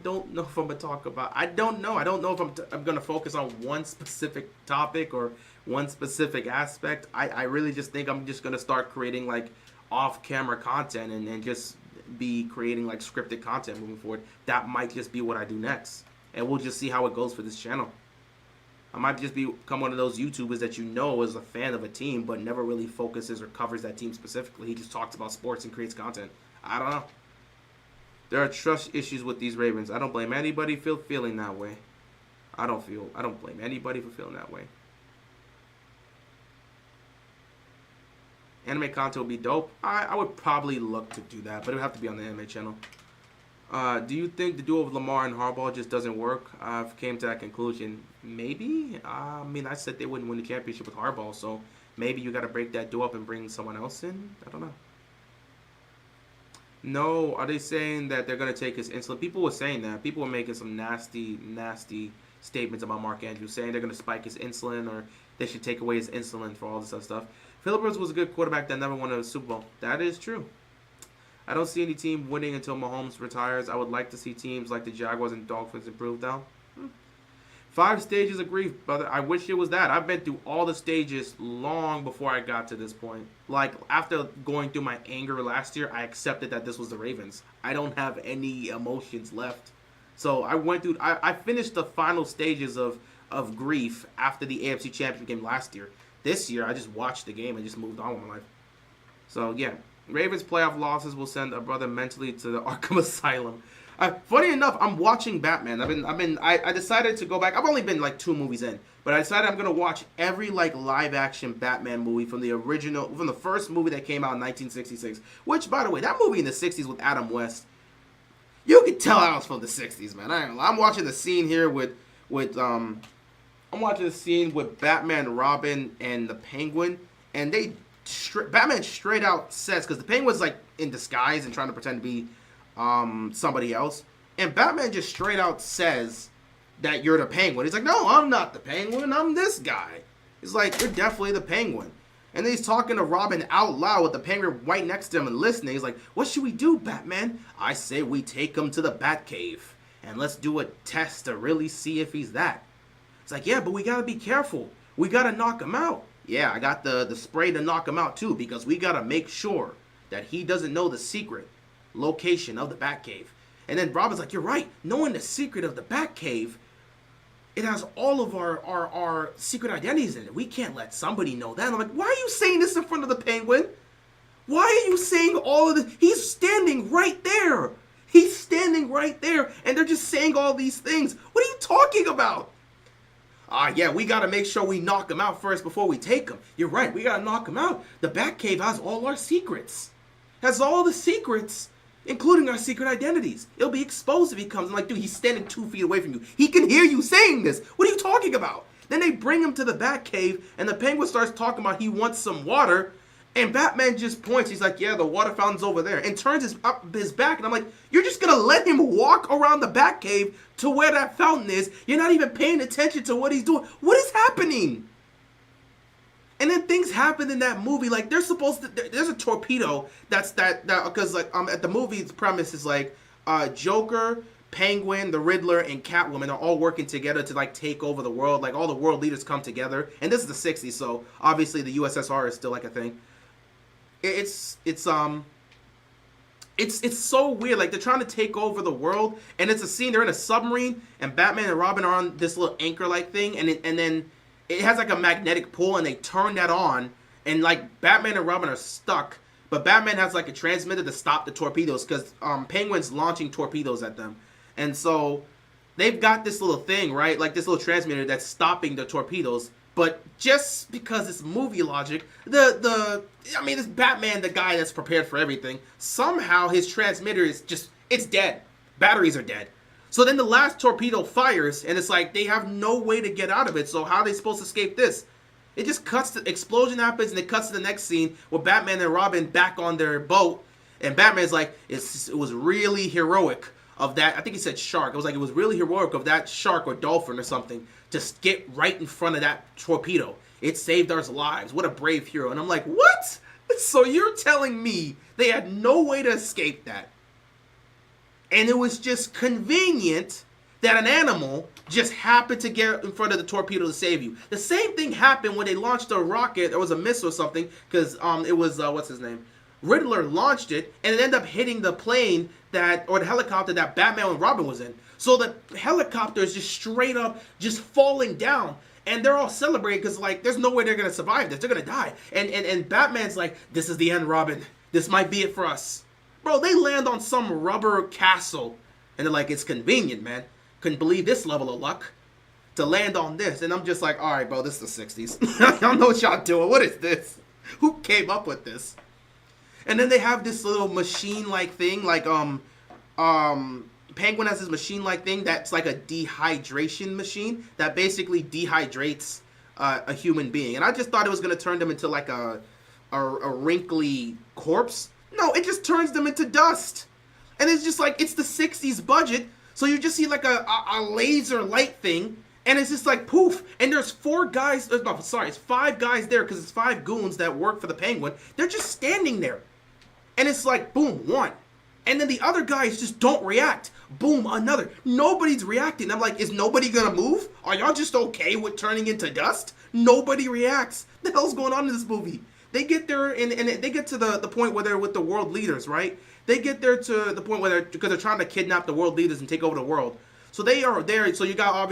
don't know if I'm gonna talk about. I don't know. I don't know if I'm gonna focus on one specific topic or one specific aspect. I really just think I'm just gonna start creating like off-camera content and just be creating like scripted content moving forward. That might just be what I do next, and we'll just see how it goes for this channel. I might just become one of those YouTubers that you know is a fan of a team, but never really focuses or covers that team specifically. He just talks about sports and creates content. I don't know. There are trust issues with these Ravens. I don't blame anybody for feeling that way. I don't blame anybody for feeling that way. Anime content would be dope. I would probably look to do that, but it would have to be on the anime channel. Do you think the duo of Lamar and Harbaugh just doesn't work? I've came to that conclusion. Maybe. I mean, I said they wouldn't win the championship with Harbaugh, so maybe you got to break that duo up and bring someone else in. I don't know. No, are they saying that they're going to take his insulin? People were saying that. People were making some nasty, nasty statements about Mark Andrews, saying they're going to spike his insulin or they should take away his insulin for all this other stuff. Philip Rivers was a good quarterback that never won a Super Bowl. That is true. I don't see any team winning until Mahomes retires. I would like to see teams like the Jaguars and Dolphins improve, though. 5 stages of grief, brother. I wish it was that. I've been through all the stages long before I got to this point. Like, after going through my anger last year, I accepted that this was the Ravens. I don't have any emotions left. So I went through, I finished the final stages of grief after the AFC Championship game last year. This year, I just watched the game and just moved on with my life. So, yeah. Ravens playoff losses will send a brother mentally to the Arkham Asylum. Funny enough, I'm watching Batman. I decided to go back. I've only been like 2 movies in, but I decided I'm gonna watch every like live action Batman movie from the first movie that came out in 1966. Which, by the way, that movie in the 60s with Adam West, you could tell I was from the 60s, man. I'm watching the scene here with Batman, Robin, and the Penguin, and Batman straight out says, because the Penguin's like in disguise and trying to pretend to be somebody else, and Batman just straight out says that you're the Penguin. He's like, no, I'm not the Penguin, I'm this guy. He's like, you're definitely the Penguin. And then he's talking to Robin out loud with the Penguin right next to him and listening. He's like, what should we do, Batman? I say we take him to the Batcave and let's do a test to really see if he's that. It's like, yeah, but we gotta be careful. We gotta knock him out. Yeah, I got the spray to knock him out too, because we gotta make sure that he doesn't know the secret location of the Batcave. And then Robin's like, you're right. Knowing the secret of the Batcave, it has all of our secret identities in it. We can't let somebody know that. And I'm like, why are you saying this in front of the Penguin? Why are you saying all of this? He's standing right there. He's standing right there. And they're just saying all these things. What are you talking about? Yeah, we got to make sure we knock him out first before we take him. You're right. We got to knock him out. The Batcave has all our secrets. Has all the secrets, including our secret identities. It'll be exposed if he comes. I'm like, dude, he's standing 2 feet away from you. He can hear you saying this. What are you talking about? Then they bring him to the Batcave, and the Penguin starts talking about he wants some water, and Batman just points. He's like, yeah, the water fountain's over there, and turns his back, and I'm like, you're just going to let him walk around the Batcave to where that fountain is? You're not even paying attention to what he's doing. What is happening? And then things happen in that movie. Like, there's a torpedo because like at the movie's premise is like Joker, Penguin, the Riddler, and Catwoman are all working together to like take over the world. Like, all the world leaders come together, and this is the 60s, so obviously the USSR is still like a thing. It's so weird. Like, they're trying to take over the world, and it's a scene. They're in a submarine, and Batman and Robin are on this little anchor-like thing, and then it has like a magnetic pull, and they turn that on, and like Batman and Robin are stuck, but Batman has like a transmitter to stop the torpedoes because Penguin's launching torpedoes at them, and so they've got this little thing, right? Like this little transmitter that's stopping the torpedoes. But just because it's movie logic, this Batman, the guy that's prepared for everything, somehow his transmitter is it's dead. Batteries are dead. So then the last torpedo fires, and it's like they have no way to get out of it. So how are they supposed to escape this? It just cuts, the explosion happens, and it cuts to the next scene where Batman and Robin back on their boat, and Batman's like, it was really heroic of that. I think he said shark. It was like, it was really heroic of that shark or dolphin or something to get right in front of that torpedo. It saved our lives. What a brave hero. And I'm like, what? So you're telling me they had no way to escape that? And it was just convenient that an animal just happened to get in front of the torpedo to save you. The same thing happened when they launched a rocket. There was a missile or something, because it was, what's his name? Riddler launched it, and it ended up hitting the plane or the helicopter that Batman and Robin was in. So the helicopter is just straight up just falling down. And they're all celebrating because, like, there's no way they're going to survive this. They're going to die. And Batman's like, this is the end, Robin. This might be it for us. Bro, they land on some rubber castle. And they're like, it's convenient, man. Couldn't believe this level of luck to land on this. And I'm just like, all right, bro, this is the 60s. Y'all know what y'all doing. What is this? Who came up with this? And then they have this little machine-like thing, like, Penguin has this machine-like thing that's like a dehydration machine that basically dehydrates a human being. And I just thought it was going to turn them into like a wrinkly corpse. No, it just turns them into dust. And it's just like, it's the 60s budget, so you just see like a laser light thing, and it's just like poof, and there's it's 5 guys there, because it's 5 goons that work for the Penguin. They're just standing there. And it's like, boom, 1. And then the other guys just don't react. Boom, another. Nobody's reacting. I'm like, is nobody gonna move? Are y'all just okay with turning into dust? Nobody reacts. What the hell's going on in this movie? They get there, and they get to the point where they're with the world leaders, right? They get there to the point where because they're trying to kidnap the world leaders and take over the world. So they are there. So you got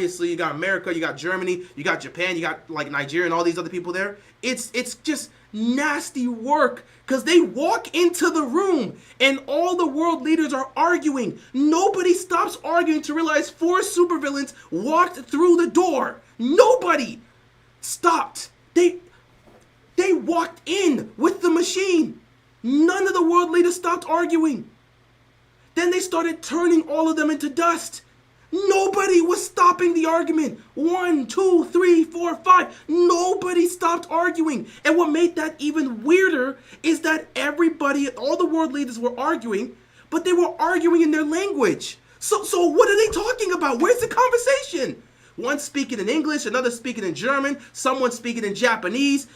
America, you got Germany, you got Japan, you got like Nigeria and all these other people there. It's just nasty work because they walk into the room and all the world leaders are arguing. Nobody stops arguing to realize 4 supervillains walked through the door. Nobody stopped. They walked in with the machine. None of the world leaders stopped arguing. Then they started turning all of them into dust. Nobody was stopping the argument. 1, 2, 3, 4, 5. Nobody stopped arguing. And what made that even weirder is that all the world leaders were arguing, but they were arguing in their language. So what are they talking about? Where's the conversation? One speaking in English, another speaking in German, someone speaking in Japanese.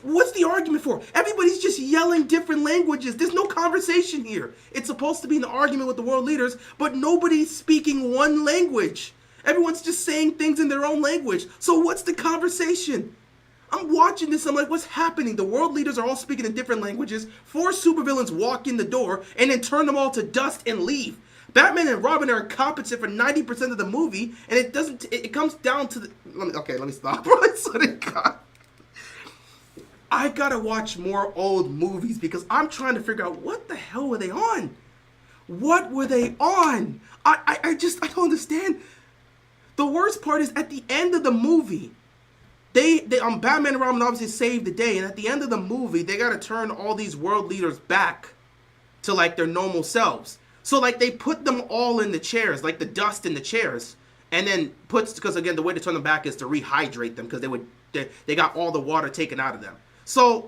What's the argument for? Everybody's just yelling different languages. There's no conversation here. It's supposed to be an argument with the world leaders, but nobody's speaking one language. Everyone's just saying things in their own language. So what's the conversation? I'm watching this. I'm like, what's happening? The world leaders are all speaking in different languages. 4 supervillains walk in the door and then turn them all to dust and leave. Batman and Robin are incompetent for 90% of the movie, and it comes down to let me stop. I gotta watch more old movies because I'm trying to figure out what the hell were they on? What were they on? I don't understand. The worst part is at the end of the movie, Batman and Robin obviously saved the day, and at the end of the movie, they gotta turn all these world leaders back to like their normal selves. So like they put them all in the chairs, like the dust in the chairs, and then because again the way to turn them back is to rehydrate them because they got all the water taken out of them. So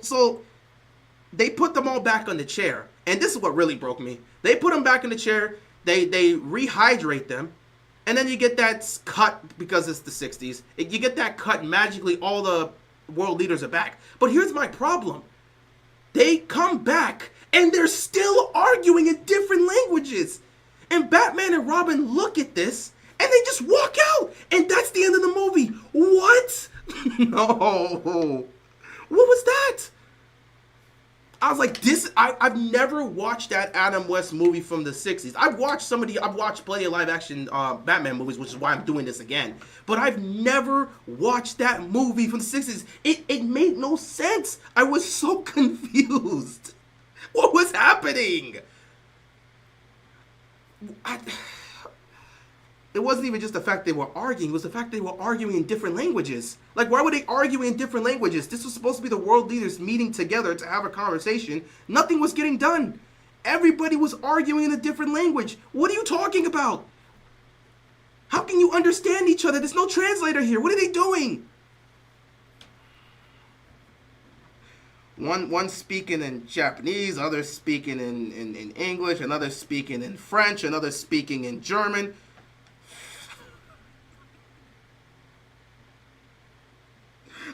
they put them all back on the chair. And this is what really broke me. They put them back in the chair. They rehydrate them. And then you get that cut because it's the 60s. You get that cut magically. All the world leaders are back. But here's my problem. They come back and they're still arguing in different languages. And Batman and Robin look at this and they just walk out. And that's the end of the movie. What? No. What was that? I was like, I've never watched that Adam West movie from the 60s. I've watched plenty of live action Batman movies, which is why I'm doing this again. But I've never watched that movie from the 60s. It made no sense. I was so confused. What was happening? It wasn't even just the fact they were arguing. It was the fact they were arguing in different languages. Like, why were they arguing in different languages? This was supposed to be the world leaders meeting together to have a conversation. Nothing was getting done. Everybody was arguing in a different language. What are you talking about? How can you understand each other? There's no translator here. What are they doing? One speaking in Japanese, others speaking in English, another speaking in French, another speaking in German.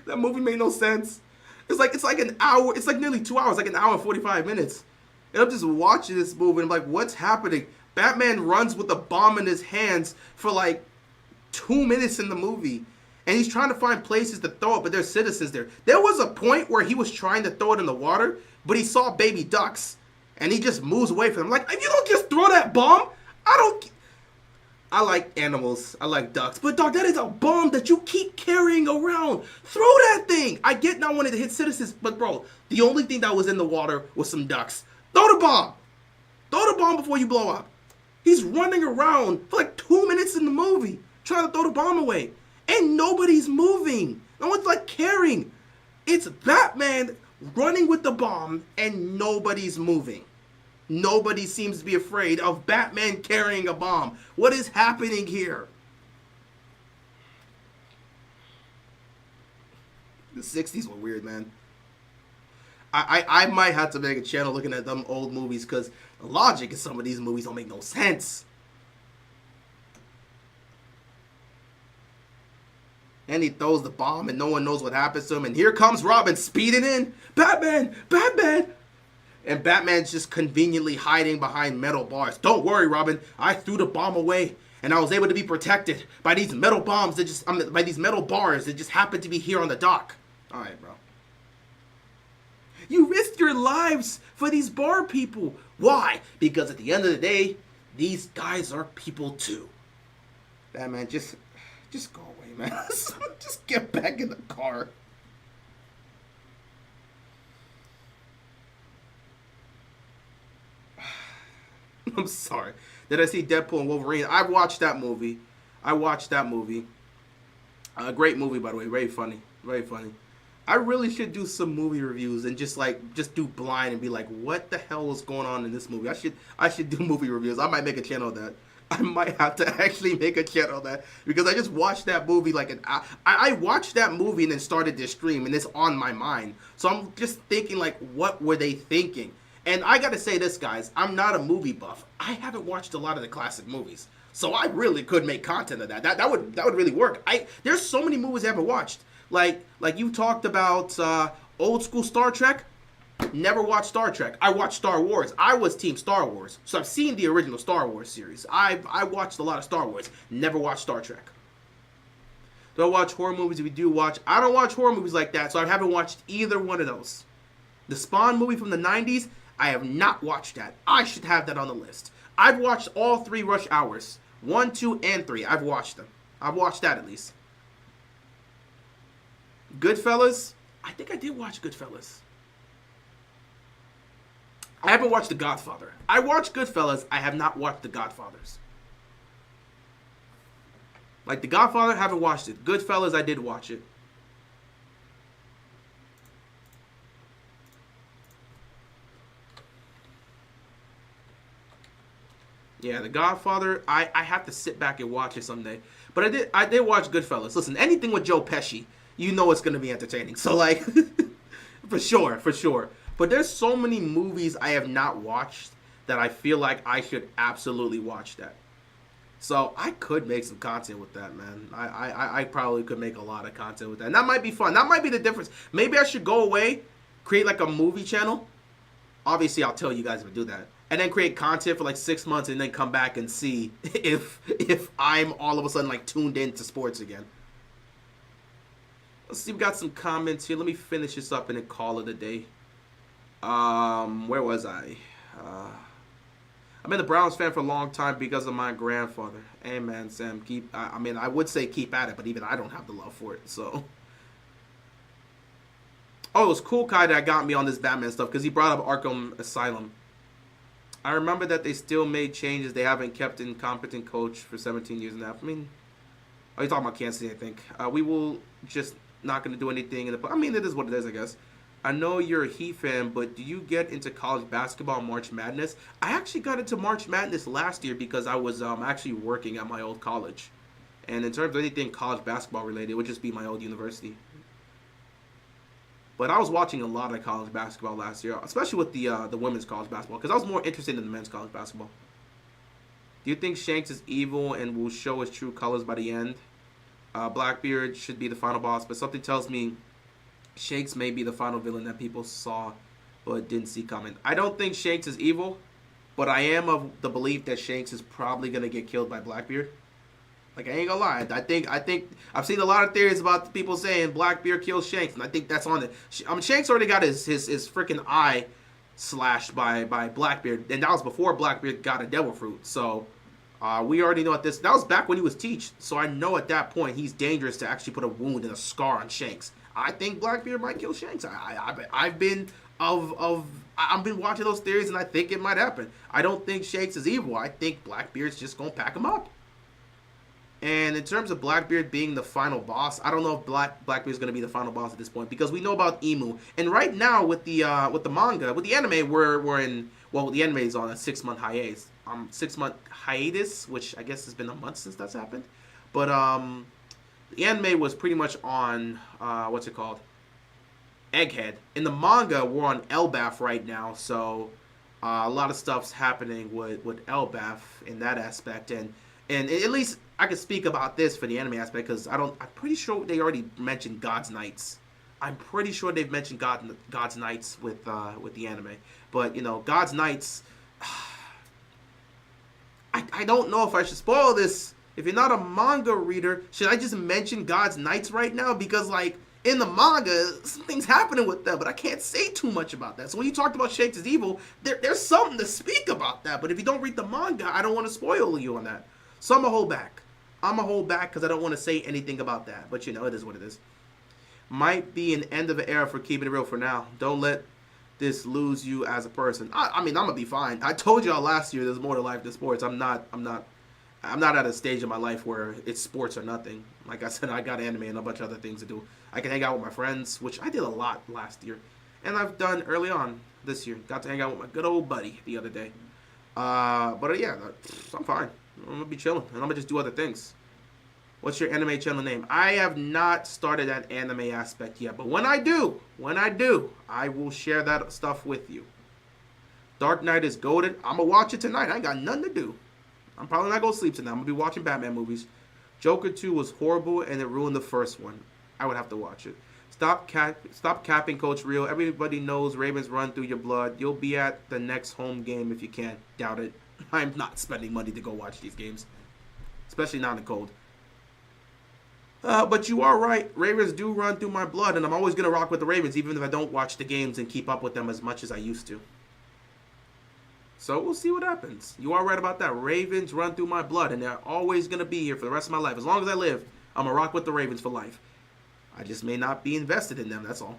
That movie made no sense. It's like an hour. It's like nearly 2 hours, like an hour and 45 minutes. And I'm just watching this movie and I'm like, what's happening? Batman runs with a bomb in his hands for like 2 minutes in the movie. And he's trying to find places to throw it, but there's citizens there. There was a point where he was trying to throw it in the water, but he saw baby ducks. And he just moves away from them. Like, if you don't just throw that bomb, I like animals. I like ducks. But dog, that is a bomb that you keep carrying around. Throw that thing. I get not wanting to hit citizens, but bro, the only thing that was in the water was some ducks. Throw the bomb. Throw the bomb before you blow up. He's running around for like 2 minutes in the movie trying to throw the bomb away. And nobody's moving. No one's like caring. It's Batman running with the bomb and nobody's moving. Nobody seems to be afraid of Batman carrying a bomb. What is happening here? The 60s were weird, man. I might have to make a channel looking at them old movies because the logic in some of these movies don't make no sense. And he throws the bomb and no one knows what happens to him. And here comes Robin speeding in. Batman! Batman! And Batman's just conveniently hiding behind metal bars. Don't worry, Robin. I threw the bomb away. And I was able to be protected by these metal bombs that just, by these metal bars that just happened to be here on the dock. Alright, bro. You risked your lives for these bar people. Why? Because at the end of the day, these guys are people too. Batman, just go away, man. Just get back in the car. I'm sorry. Did I see Deadpool and Wolverine? I watched that movie. A great movie, by the way. Very funny. Very funny. I really should do some movie reviews and just do blind and be like, what the hell is going on in this movie? I should do movie reviews. I might make a channel of that. I might have to actually make a channel of that because I just watched that movie like an hour. I watched that movie and then started this stream and it's on my mind. So I'm just thinking like, what were they thinking? And I gotta say this, guys, I'm not a movie buff. I haven't watched a lot of the classic movies. So I really could make content of that. That would really work. There's so many movies I haven't watched. Like you talked about old school Star Trek. Never watched Star Trek. I watched Star Wars. I was team Star Wars. So I've seen the original Star Wars series. I watched a lot of Star Wars. Never watched Star Trek. Do I watch horror movies? If we do watch, I don't watch horror movies like that. So I haven't watched either one of those. The Spawn movie from the 90s, I have not watched that. I should have that on the list. I've watched all 3 Rush Hours. 1, 2, and 3. I've watched them. I've watched that at least. Goodfellas? I think I did watch Goodfellas. I haven't watched The Godfather. I watched Goodfellas. I have not watched The Godfathers. Like The Godfather, I haven't watched it. Goodfellas, I did watch it. Yeah, The Godfather, I have to sit back and watch it someday. But I did watch Goodfellas. Listen, anything with Joe Pesci, you know it's going to be entertaining. So, like, for sure. But there's so many movies I have not watched that I feel like I should absolutely watch that. So, I could make some content with that, man. I probably could make a lot of content with that. And that might be fun. That might be the difference. Maybe I should go away, create like a movie channel. Obviously, I'll tell you guys if I do that. And then create content for like 6 months and then come back and see if I'm all of a sudden like tuned into sports again. Let's see, we got some comments here. Let me finish this up and then call it a day. Where was I? I've been a Browns fan for a long time because of my grandfather. Hey man, Sam, I would say keep at it, but even I don't have the love for it, so. Oh, it was Cool Kai that got me on this Batman stuff because he brought up Arkham Asylum. I remember that they still made changes. They haven't kept an incompetent coach for 17 years and a half. I mean, you're talking about Kansas City, I think. We will just not going to do anything. I mean, it is what it is, I guess. I know you're a Heat fan, but do you get into college basketball, March Madness? I actually got into March Madness last year because I was actually working at my old college. And in terms of anything college basketball related, it would just be my old university. But I was watching a lot of college basketball last year, especially with the women's college basketball, because I was more interested in the men's college basketball. Do you think Shanks is evil and will show his true colors by the end? Blackbeard should be the final boss, but something tells me Shanks may be the final villain that people saw but didn't see coming. I don't think Shanks is evil, but I am of the belief that Shanks is probably going to get killed by Blackbeard. Like, I ain't gonna lie. I think I've seen a lot of theories about people saying Blackbeard kills Shanks, and I think that's on it. Shanks already got his freaking eye slashed by Blackbeard, and that was before Blackbeard got a devil fruit. So, We already know at this. That was back when he was Teach, so I know at that point he's dangerous to actually put a wound and a scar on Shanks. I think Blackbeard might kill Shanks. I've been I've been watching those theories, and I think it might happen. I don't think Shanks is evil. I think Blackbeard's just gonna pack him up. And in terms of Blackbeard being the final boss, I don't know if Blackbeard's going to be the final boss at this point because we know about Emu. And right now with the manga, with the anime, we're in the anime is on a 6-month hiatus. 6-month hiatus, which I guess has been a month since that's happened. But the anime was pretty much on what's it called? Egghead. In the manga, we're on Elbaf right now, so a lot of stuff's happening with Elbaf in that aspect, and at least I can speak about this for the anime aspect because I'm pretty sure they already mentioned God's Knights. I'm pretty sure they've mentioned God's Knights with the anime, but God's Knights. I don't know if I should spoil this. If you're not a manga reader, should I just mention God's Knights right now? Because in the manga, something's happening with them, but I can't say too much about that. So when you talked about Shanks is evil, there's something to speak about that. But if you don't read the manga, I don't want to spoil you on that. So I'm going to hold back. Because I don't want to say anything about that. But it is what it is. Might be an end of an era for keeping it real for now. Don't let this lose you as a person. I mean, I'm going to be fine. I told y'all last year there's more to life than sports. I'm not at a stage in my life where it's sports or nothing. Like I said, I got anime and a bunch of other things to do. I can hang out with my friends, which I did a lot last year. And I've done early on this year. Got to hang out with my good old buddy the other day. But yeah, I'm fine. I'm going to be chilling. And I'm going to just do other things. What's your anime channel name? I have not started that anime aspect yet. But when I do, I will share that stuff with you. Dark Knight is goated. I'm going to watch it tonight. I ain't got nothing to do. I'm probably not going to sleep tonight. I'm going to be watching Batman movies. Joker 2 was horrible and it ruined the first one. I would have to watch it. Stop capping, Coach Real. Everybody knows Ravens run through your blood. You'll be at the next home game if you can. Doubt it. I'm not spending money to go watch these games. Especially not in the cold. But you are right. Ravens do run through my blood, and I'm always going to rock with the Ravens, even if I don't watch the games and keep up with them as much as I used to. So we'll see what happens. You are right about that. Ravens run through my blood, and they're always going to be here for the rest of my life. As long as I live, I'm going to rock with the Ravens for life. I just may not be invested in them, that's all.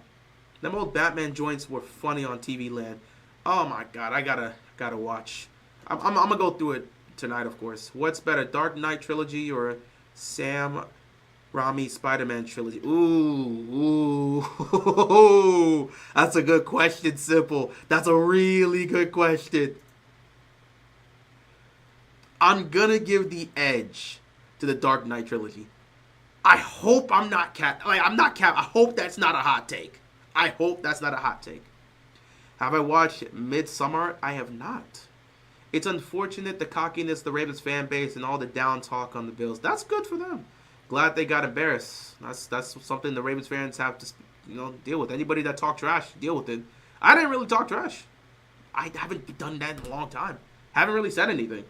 Them old Batman joints were funny on TV Land. Oh my God, I gotta watch. I'm going to go through it tonight, of course. What's better, Dark Knight trilogy or Sam Raimi Spider-Man trilogy? Ooh. That's a good question, Simple. That's a really good question. I'm going to give the edge to the Dark Knight trilogy. I hope I'm not cap. I'm not cap. I hope that's not a hot take. Have I watched Midsommar? I have not. It's unfortunate the cockiness, the Ravens fan base, and all the down talk on the Bills. That's good for them. Glad they got embarrassed. That's something the Ravens fans have to deal with. Anybody that talk trash, deal with it. I didn't really talk trash. I haven't done that in a long time. Haven't really said anything.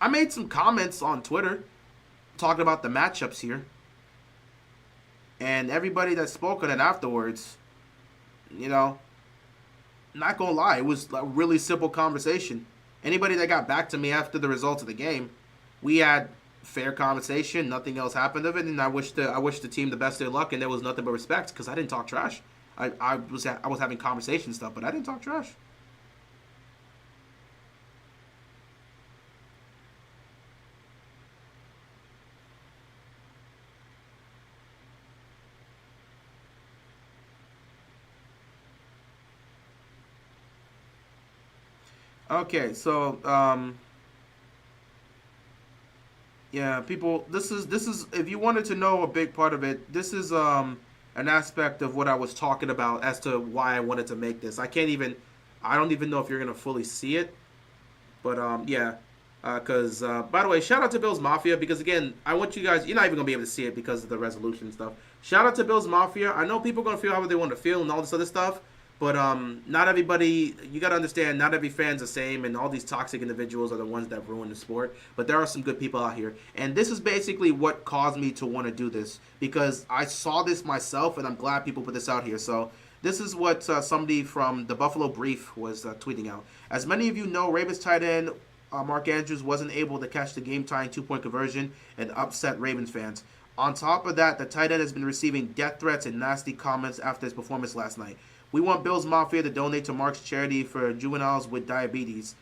I made some comments on Twitter talking about the matchups here. And everybody that spoke on it afterwards, not going to lie, it was a really simple conversation. Anybody that got back to me after the results of the game, we had fair conversation. Nothing else happened of it, and I wish the team the best of their luck, and there was nothing but respect because I didn't talk trash. I was having conversation stuff, but I didn't talk trash. Okay, so yeah, people, this is if you wanted to know a big part of it, this is an aspect of what I was talking about as to why I wanted to make this. I don't even know if you're gonna fully see it, but yeah, because by the way, shout out to Bill's Mafia because again, I want you guys, you're not even gonna be able to see it because of the resolution and stuff. Shout out to Bill's Mafia. I know people are gonna feel however they want to feel and all this other stuff. But not everybody, you got to understand, not every fan's the same, and all these toxic individuals are the ones that ruin the sport. But there are some good people out here. And this is basically what caused me to want to do this, because I saw this myself, and I'm glad people put this out here. So this is what somebody from the Buffalo Brief was tweeting out. As many of you know, Ravens tight end Mark Andrews wasn't able to catch the game-tying two-point conversion and upset Ravens fans. On top of that, the tight end has been receiving death threats and nasty comments after his performance last night. We want Bills Mafia to donate to Mark's charity for juveniles with diabetes.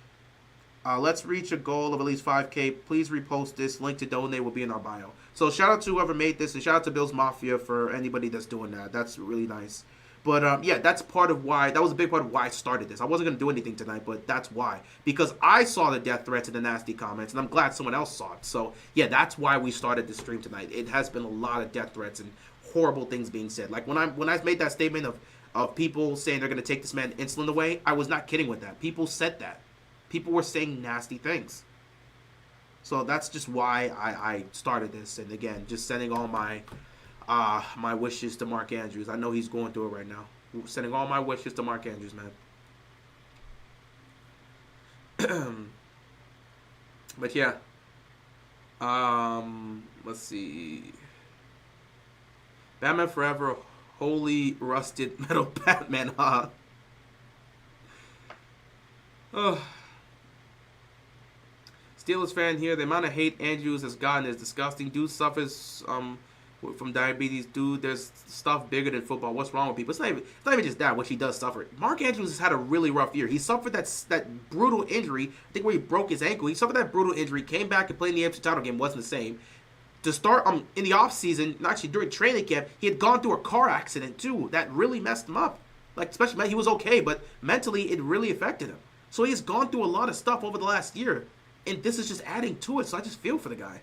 Let's reach a goal of at least 5K. Please repost this. Link to donate will be in our bio. So shout out to whoever made this, and shout out to Bills Mafia for anybody that's doing that. That's really nice. But yeah, that's part of why. That was a big part of why I started this. I wasn't gonna do anything tonight, but that's why, because I saw the death threats and the nasty comments, and I'm glad someone else saw it. So yeah, that's why we started this stream tonight. It has been a lot of death threats and horrible things being said. Like when I made that statement of people saying they're gonna take this man insulin away, I was not kidding with that. People said that. People were saying nasty things. So that's just why I started this. And again, just sending all my my wishes to Mark Andrews. I know he's going through it right now. Sending all my wishes to Mark Andrews, man. But yeah. Let's see. Batman Forever, holy rusted metal Batman, huh? Oh. Steelers fan here. The amount of hate Andrews has gotten is disgusting. Dude suffers from diabetes. Dude, there's stuff bigger than football. What's wrong with people? It's not even just that, which he does suffer. Mark Andrews has had a really rough year. He suffered that brutal injury, I think where he broke his ankle. He suffered that brutal injury, came back and played in the AFC title game. Wasn't the same. To start in the offseason, actually during training camp, he had gone through a car accident too. That really messed him up. Like, especially, he was okay, but mentally it really affected him. So he's gone through a lot of stuff over the last year. And this is just adding to it, so I just feel for the guy.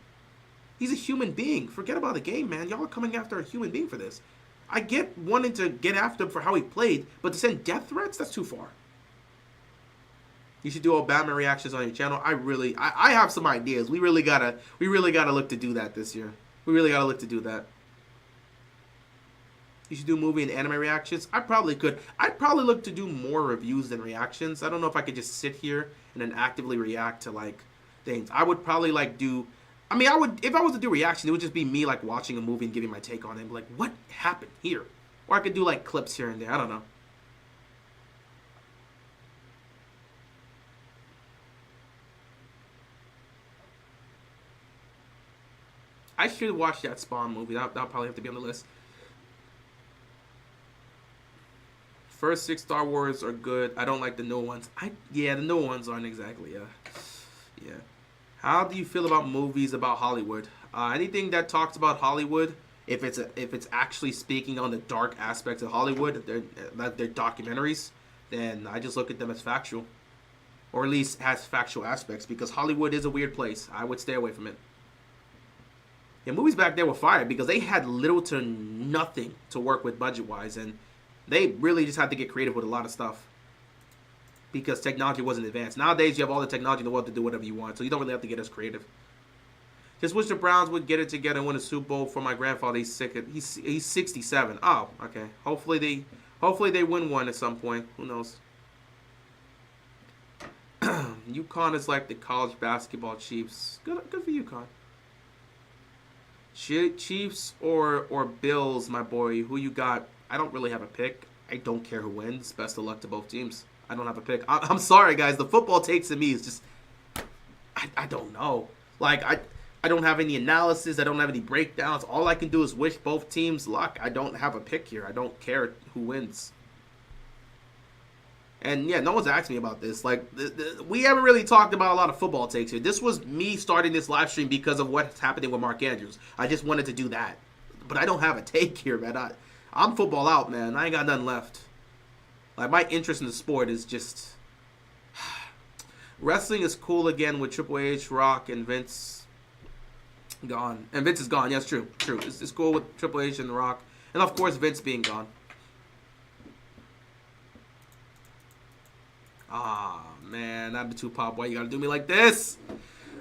He's a human being. Forget about the game, man. Y'all are coming after a human being for this. I get wanting to get after him for how he played, but to send death threats, that's too far. You should do all Batman reactions on your channel. I have some ideas. We really gotta look to do that this year. We really gotta look to do that. You should do movie and anime reactions. I probably could. I'd probably look to do more reviews than reactions. I don't know if I could just sit here and then actively react to like things. I would probably like do. I mean, I would if I was to do reaction, it would just be me like watching a movie and giving my take on it. Like, what happened here? Or I could do like clips here and there. I don't know. I should watch that Spawn movie. That'll probably have to be on the list. First 6 Star Wars are good. I don't like the new ones. The new ones aren't exactly. Yeah. How do you feel about movies about Hollywood? Anything that talks about Hollywood, if it's actually speaking on the dark aspects of Hollywood, they're documentaries, then I just look at them as factual, or at least has factual aspects, because Hollywood is a weird place. I would stay away from it. Yeah, movies back there were fired because they had little to nothing to work with budget-wise, and they really just had to get creative with a lot of stuff because technology wasn't advanced. Nowadays, you have all the technology in the world to do whatever you want, so you don't really have to get as creative. Just wish the Browns would get it together and win a Super Bowl for my grandfather. He's sick. He's 67. Oh, okay. Hopefully they win one at some point. Who knows? UConn is like the college basketball Chiefs. Good for UConn. Chiefs or Bills, my boy. Who you got? I don't really have a pick. I don't care who wins. Best of luck to both teams. I don't have a pick. I'm sorry, guys. The football takes in me is just... I don't know. Like, I don't have any analysis. I don't have any breakdowns. All I can do is wish both teams luck. I don't have a pick here. I don't care who wins. And yeah, no one's asked me about this. Like, we haven't really talked about a lot of football takes here. This was me starting this live stream because of what's happening with Mark Andrews. I just wanted to do that. But I don't have a take here, man. I'm football out, man. I ain't got nothing left. Like, my interest in the sport is just... Wrestling is cool again with Triple H, Rock, and Vince gone. And Vince is gone. Yes, true. It's cool with Triple H and The Rock. And, of course, Vince being gone. Ah, man. Not the Tupac. Why you gotta do me like this?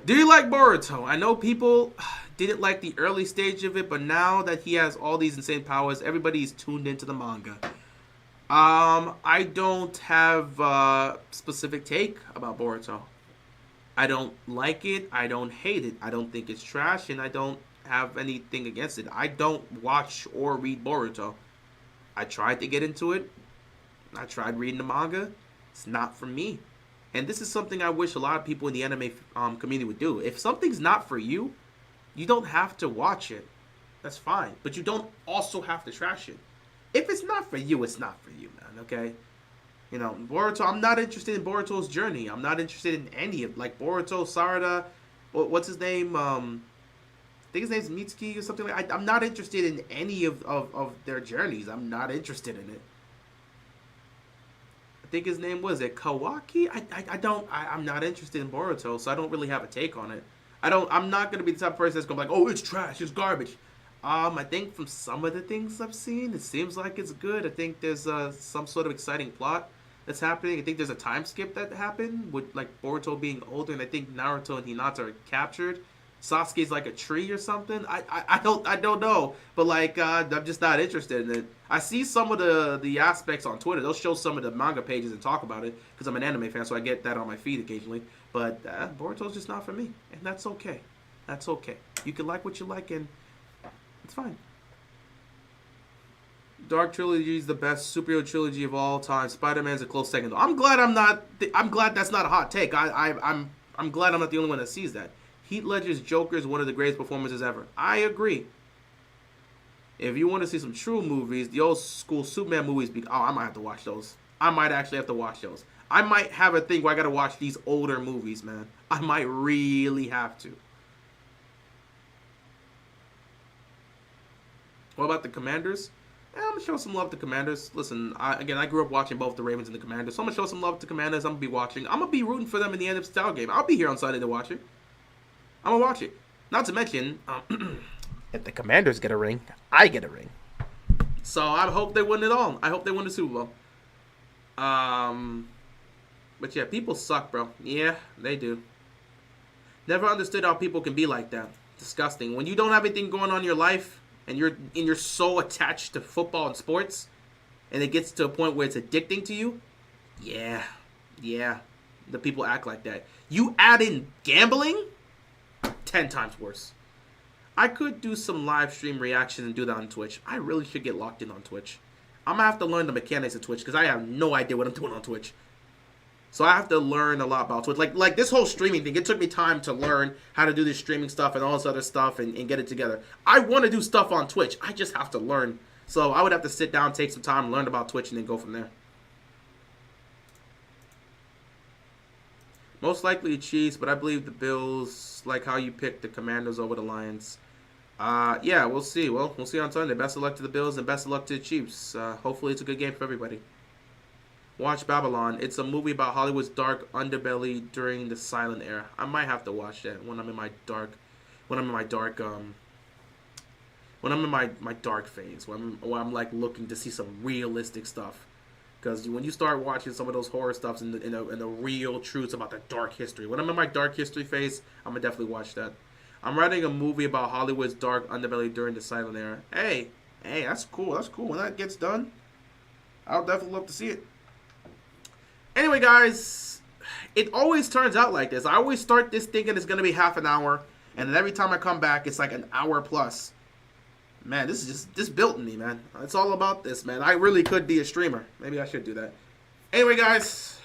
Do you like Boruto? I know people didn't like the early stage of it, but now that he has all these insane powers, everybody's tuned into the manga. I don't have a specific take about Boruto. I don't like it. I don't hate it. I don't think it's trash, and I don't have anything against it. I don't watch or read Boruto. I tried to get into it. I tried reading the manga. It's not for me. And this is something I wish a lot of people in the anime community would do. If something's not for you, you don't have to watch it. That's fine. But you don't also have to trash it. If it's not for you, it's not for you, man, okay? You know, Boruto, I'm not interested in Boruto's journey. I'm not interested in any of, like, Boruto, Sarada, what's his name? I think his name's Mitsuki or something like that. I'm not interested in any of their journeys. I'm not interested in it. I think his name was it Kawaki. I'm not interested in Boruto, so I don't really have a take on it. I'm not gonna be the type of person that's gonna be like, oh, it's trash, it's garbage. I think from some of the things I've seen, it seems like it's good. I think there's some sort of exciting plot that's happening. I think there's a time skip that happened with like Boruto being older, and I think Naruto and Hinata are captured. Sasuke's like a tree or something. I don't know, but like I'm just not interested in it. I see some of the aspects on Twitter. They'll show some of the manga pages and talk about it because I'm an anime fan, so I get that on my feed occasionally. But Boruto's just not for me, and that's okay. That's okay. You can like what you like, and it's fine. Dark Trilogy is the best superhero trilogy of all time. Spider-Man's a close second, though. I'm glad I'm glad that's not a hot take. I'm glad I'm not the only one that sees that. Heath Ledger's Joker is one of the greatest performances ever. I agree. If you want to see some true movies, the old school Superman movies, I might have to watch those. I might actually have to watch those. I might have a thing where I got to watch these older movies, man. I might really have to. What about the Commanders? I'm going to show some love to Commanders. Listen, I grew up watching both the Ravens and the Commanders, so I'm going to show some love to Commanders. I'm going to be watching. I'm going to be rooting for them in the NFC South game. I'll be here on Sunday to watch it. I'm going to watch it. Not to mention, if the Commanders get a ring, I get a ring. So I hope they win it all. I hope they win the Super Bowl. But yeah, people suck, bro. Yeah, they do. Never understood how people can be like that. Disgusting. When you don't have anything going on in your life, and you're so attached to football and sports, and it gets to a point where it's addicting to you, yeah, the people act like that. You add in gambling, 10 times worse. I could do some live stream reaction and do that on Twitch. I really should get locked in on Twitch. I'm going to have to learn the mechanics of Twitch because I have no idea what I'm doing on Twitch. So I have to learn a lot about Twitch. Like this whole streaming thing, it took me time to learn how to do this streaming stuff and all this other stuff and get it together. I want to do stuff on Twitch. I just have to learn. So I would have to sit down, take some time, learn about Twitch, and then go from there. Most likely Chiefs, but I believe the Bills, like how you picked the Commanders over the Lions. Yeah, we'll see. Well, we'll see on Sunday. Best of luck to the Bills and best of luck to the Chiefs. Hopefully it's a good game for everybody. Watch Babylon. It's a movie about Hollywood's dark underbelly during the silent era. I might have to watch that when I'm in my dark phase, when I'm like looking to see some realistic stuff. Because when you start watching some of those horror stuffs and the real truths about the dark history, when I'm in my dark history phase, I'm gonna definitely watch that. I'm writing a movie about Hollywood's dark underbelly during the silent era. Hey, that's cool. That's cool. When that gets done, I'll definitely love to see it. Anyway, guys, it always turns out like this. I always start this thinking it's going to be half an hour, and then every time I come back, it's like an hour plus. Man, this built in me, man. It's all about this, man. I really could be a streamer. Maybe I should do that. Anyway, guys,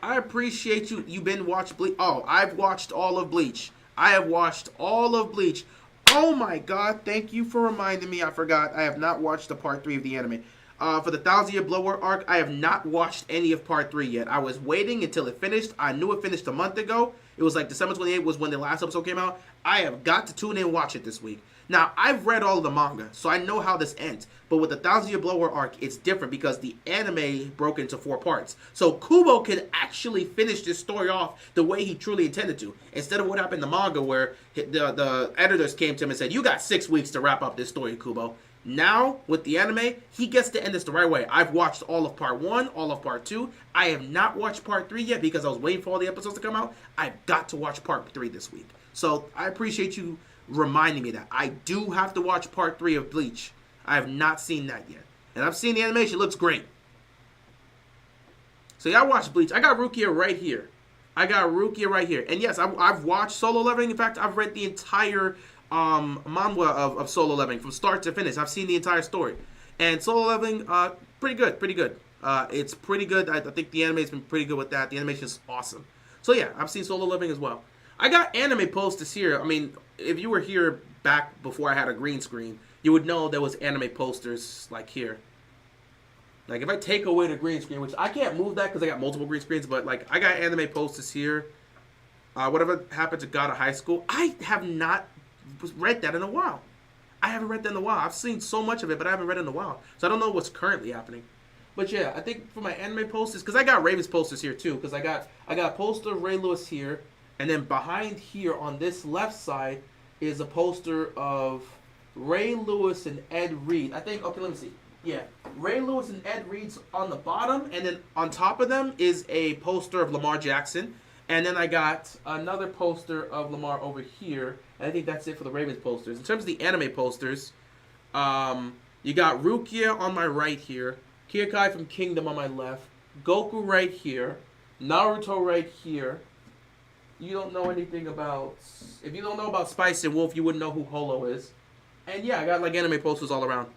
I appreciate you. You've been watching Bleach. Oh, I've watched all of Bleach. I have watched all of Bleach. Oh, my God. Thank you for reminding me. I forgot. I have not watched the part 3 of the anime. For the 1,000-Year Blower arc, I have not watched any of Part 3 yet. I was waiting until it finished. I knew it finished a month ago. It was like December 28th was when the last episode came out. I have got to tune in and watch it this week. Now, I've read all of the manga, so I know how this ends. But with the 1,000-Year Blower arc, it's different because the anime broke into 4 parts. So Kubo can actually finish this story off the way he truly intended to. Instead of what happened in the manga where the editors came to him and said, you got 6 weeks to wrap up this story, Kubo. Now, with the anime, he gets to end this the right way. I've watched all of Part 1, all of Part 2. I have not watched Part 3 yet because I was waiting for all the episodes to come out. I've got to watch Part 3 this week. So, I appreciate you reminding me that. I do have to watch Part 3 of Bleach. I have not seen that yet. And I've seen the animation. It looks great. So, yeah, I watched Bleach. I got Rukia right here. And yes, I've watched Solo Leveling. In fact, I've read the entire manhwa of Solo Leveling from start to finish. I've seen the entire story, and Solo Leveling, pretty good. It's pretty good. I think the anime's been pretty good with that. The animation's awesome. So yeah, I've seen Solo Leveling as well. I got anime posters here. I mean, if you were here back before I had a green screen, you would know there was anime posters like here. Like if I take away the green screen, which I can't move that because I got multiple green screens, but like I got anime posters here. Whatever happened to God of High School, I have not read that in a while. I haven't read that in a while. I've seen so much of it, but I haven't read it in a while. So I don't know what's currently happening. But yeah, I think for my anime posters, because I got Raven's posters here too, because I got a poster of Ray Lewis here, and then behind here on this left side is a poster of Ray Lewis and Ed Reed. I think, okay, let me see. Yeah, Ray Lewis and Ed Reed's on the bottom, and then on top of them is a poster of Lamar Jackson. And then I got another poster of Lamar over here. And I think that's it for the Ravens posters. In terms of the anime posters, you got Rukia on my right here, Kyokai from Kingdom on my left, Goku right here, Naruto right here. You don't know anything about... If you don't know about Spice and Wolf, you wouldn't know who Holo is. And yeah, I got like anime posters all around.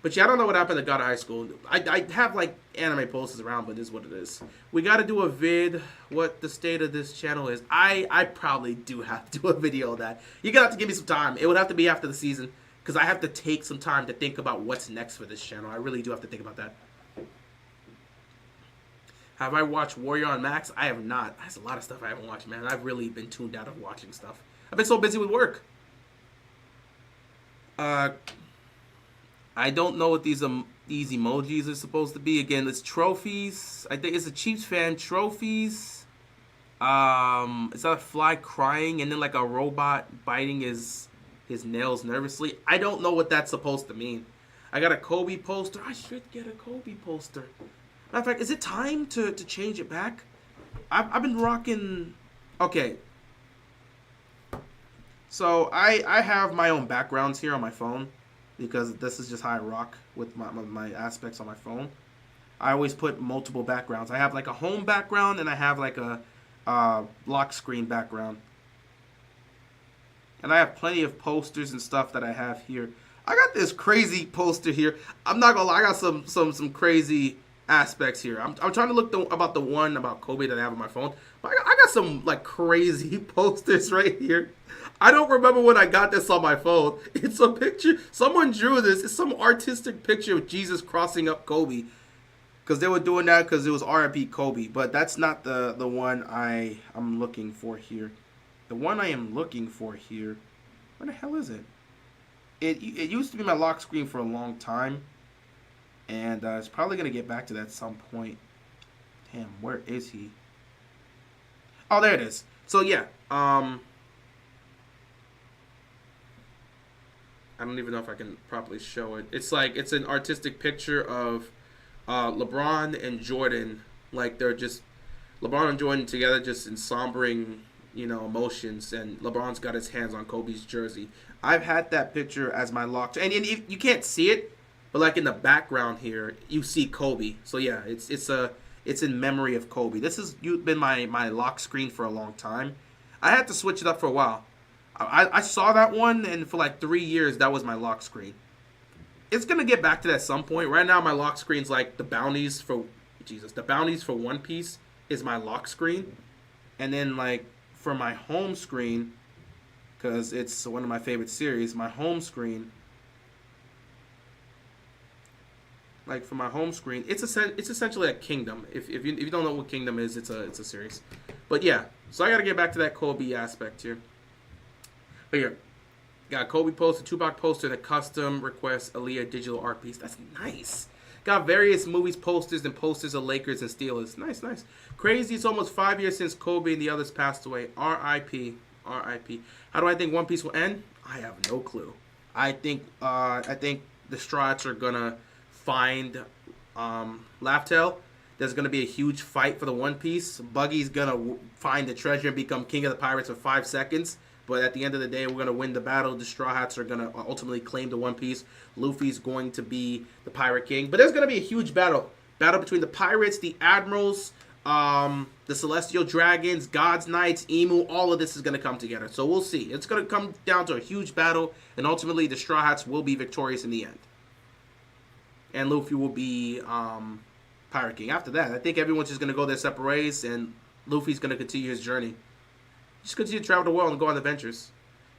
But yeah, I don't know what happened to God of High School. I have like anime posters around, but it is what it is. We got to do a vid, what the state of this channel is. I probably do have to do a video of that. You're going to have to give me some time. It would have to be after the season, because I have to take some time to think about what's next for this channel. I really do have to think about that. Have I watched Warrior on Max? I have not. That's a lot of stuff I haven't watched, man. I've really been tuned out of watching stuff. I've been so busy with work. I don't know what these emojis are supposed to be. Again, it's trophies. I think it's a Chiefs fan. Trophies. It's a fly crying and then like a robot biting his nails nervously. I don't know what that's supposed to mean. I got a Kobe poster. I should get a Kobe poster. Matter of fact, is it time to change it back? I've been rocking... Okay. So I have my own backgrounds here on my phone, because this is just how I rock with my aspects on my phone. I always put multiple backgrounds. I have like a home background and I have like a lock screen background. And I have plenty of posters and stuff that I have here. I got this crazy poster here. I'm not gonna lie, I got some crazy aspects here. I'm trying to look about the one about Kobe that I have on my phone. But I got some like crazy posters right here. I don't remember when I got this on my phone. It's a picture. Someone drew this. It's some artistic picture of Jesus crossing up Kobe. Because they were doing that because it was R.I.P. Kobe. But that's not the one I'm looking for here. The one I am looking for here. Where the hell is it? It used to be my lock screen for a long time. And it's probably going to get back to that at some point. Damn, where is he? Oh, there it is. So, yeah. I don't even know if I can properly show it. It's like, it's an artistic picture of LeBron and Jordan. Like, they're just, LeBron and Jordan together just in sombering, emotions. And LeBron's got his hands on Kobe's jersey. I've had that picture as my lock. And you can't see it, but like in the background here, you see Kobe. So yeah, it's in memory of Kobe. This has been my lock screen for a long time. I had to switch it up for a while. I saw that one, and for like 3 years, that was my lock screen. It's going to get back to that at some point. Right now, my lock screen's like the bounties for One Piece is my lock screen. And then like for my home screen, because it's one of my favorite series, my home screen, like for my home screen, it's essentially a Kingdom. If you don't know what Kingdom is, it's a series. But yeah, so I got to get back to that Kobe aspect here. But here, got a Kobe poster, Tupac poster, the custom request Aaliyah digital art piece. That's nice. Got various movies posters and posters of Lakers and Steelers. Nice. Crazy. It's almost 5 years since Kobe and the others passed away. R.I.P. R.I.P. How do I think One Piece will end? I have no clue. I think the Straw Hats are gonna find Laugh-Tale. There's gonna be a huge fight for the One Piece. Buggy's gonna find the treasure and become king of the pirates in 5 seconds. But at the end of the day, we're going to win the battle. The Straw Hats are going to ultimately claim the One Piece. Luffy's going to be the Pirate King. But there's going to be a huge battle. Battle between the pirates, the admirals, the Celestial Dragons, God's Knights, Emu. All of this is going to come together. So we'll see. It's going to come down to a huge battle. And ultimately, the Straw Hats will be victorious in the end. and Luffy will be Pirate King. After that, I think everyone's just gonna go their separate ways, and Luffy's gonna continue his journey. Just continue to travel the world and go on adventures.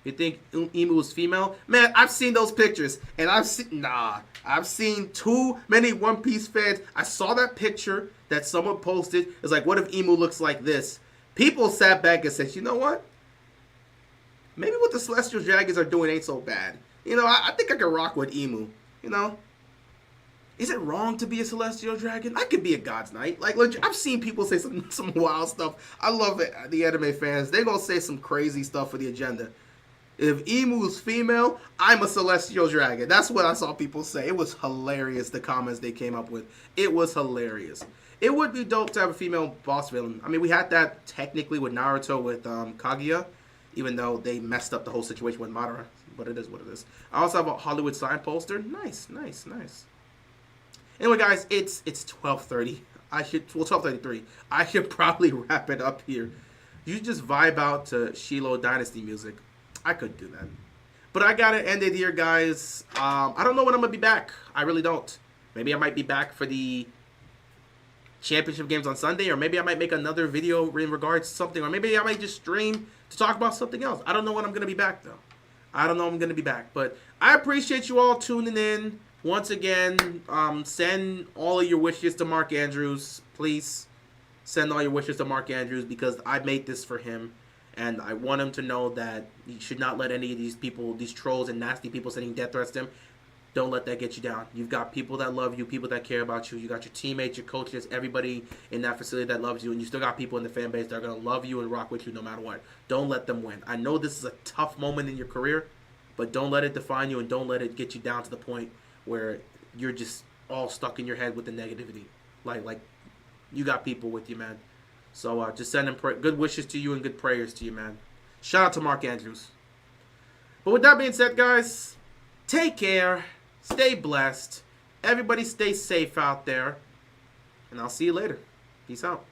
You think Emu is female? Man, I've seen those pictures, and I've seen too many One Piece fans. I saw that picture that someone posted. It's like, what if Emu looks like this? People sat back and said, you know what? Maybe what the Celestial Dragons are doing ain't so bad. You know, I think I can rock with Emu. You know? Is it wrong to be a Celestial Dragon? I could be a God's Knight. Like, legit, I've seen people say some wild stuff. I love it. The anime fans, they're going to say some crazy stuff for the agenda. If Emu's female, I'm a Celestial Dragon. That's what I saw people say. It was hilarious, the comments they came up with. It was hilarious. It would be dope to have a female boss villain. I mean, we had that technically with Naruto with Kaguya, even though they messed up the whole situation with Madara. But it is what it is. I also have a Hollywood sign poster. Nice. Anyway, guys, it's 12:30. 12:33. I should probably wrap it up here. You just vibe out to Shiloh Dynasty music. I could do that. But I gotta end it here, guys. I don't know when I'm gonna be back. I really don't. Maybe I might be back for the championship games on Sunday, or maybe I might make another video in regards to something, or maybe I might just stream to talk about something else. I don't know when I'm gonna be back, though. I don't know when I'm gonna be back. But I appreciate you all tuning in. Once again, send all of your wishes to Mark Andrews. Please send all your wishes to Mark Andrews, because I made this for him. And I want him to know that you should not let any of these people, these trolls and nasty people sending death threats to him, don't let that get you down. You've got people that love you, people that care about you. You got your teammates, your coaches, everybody in that facility that loves you. And you still got people in the fan base that are going to love you and rock with you no matter what. Don't let them win. I know this is a tough moment in your career, but don't let it define you, and don't let it get you down to the point where you're just all stuck in your head with the negativity. Like you got people with you, man. So just send them good wishes to you and good prayers to you, man. Shout out to Mark Andrews. But with that being said, guys, take care. Stay blessed. Everybody stay safe out there. And I'll see you later. Peace out.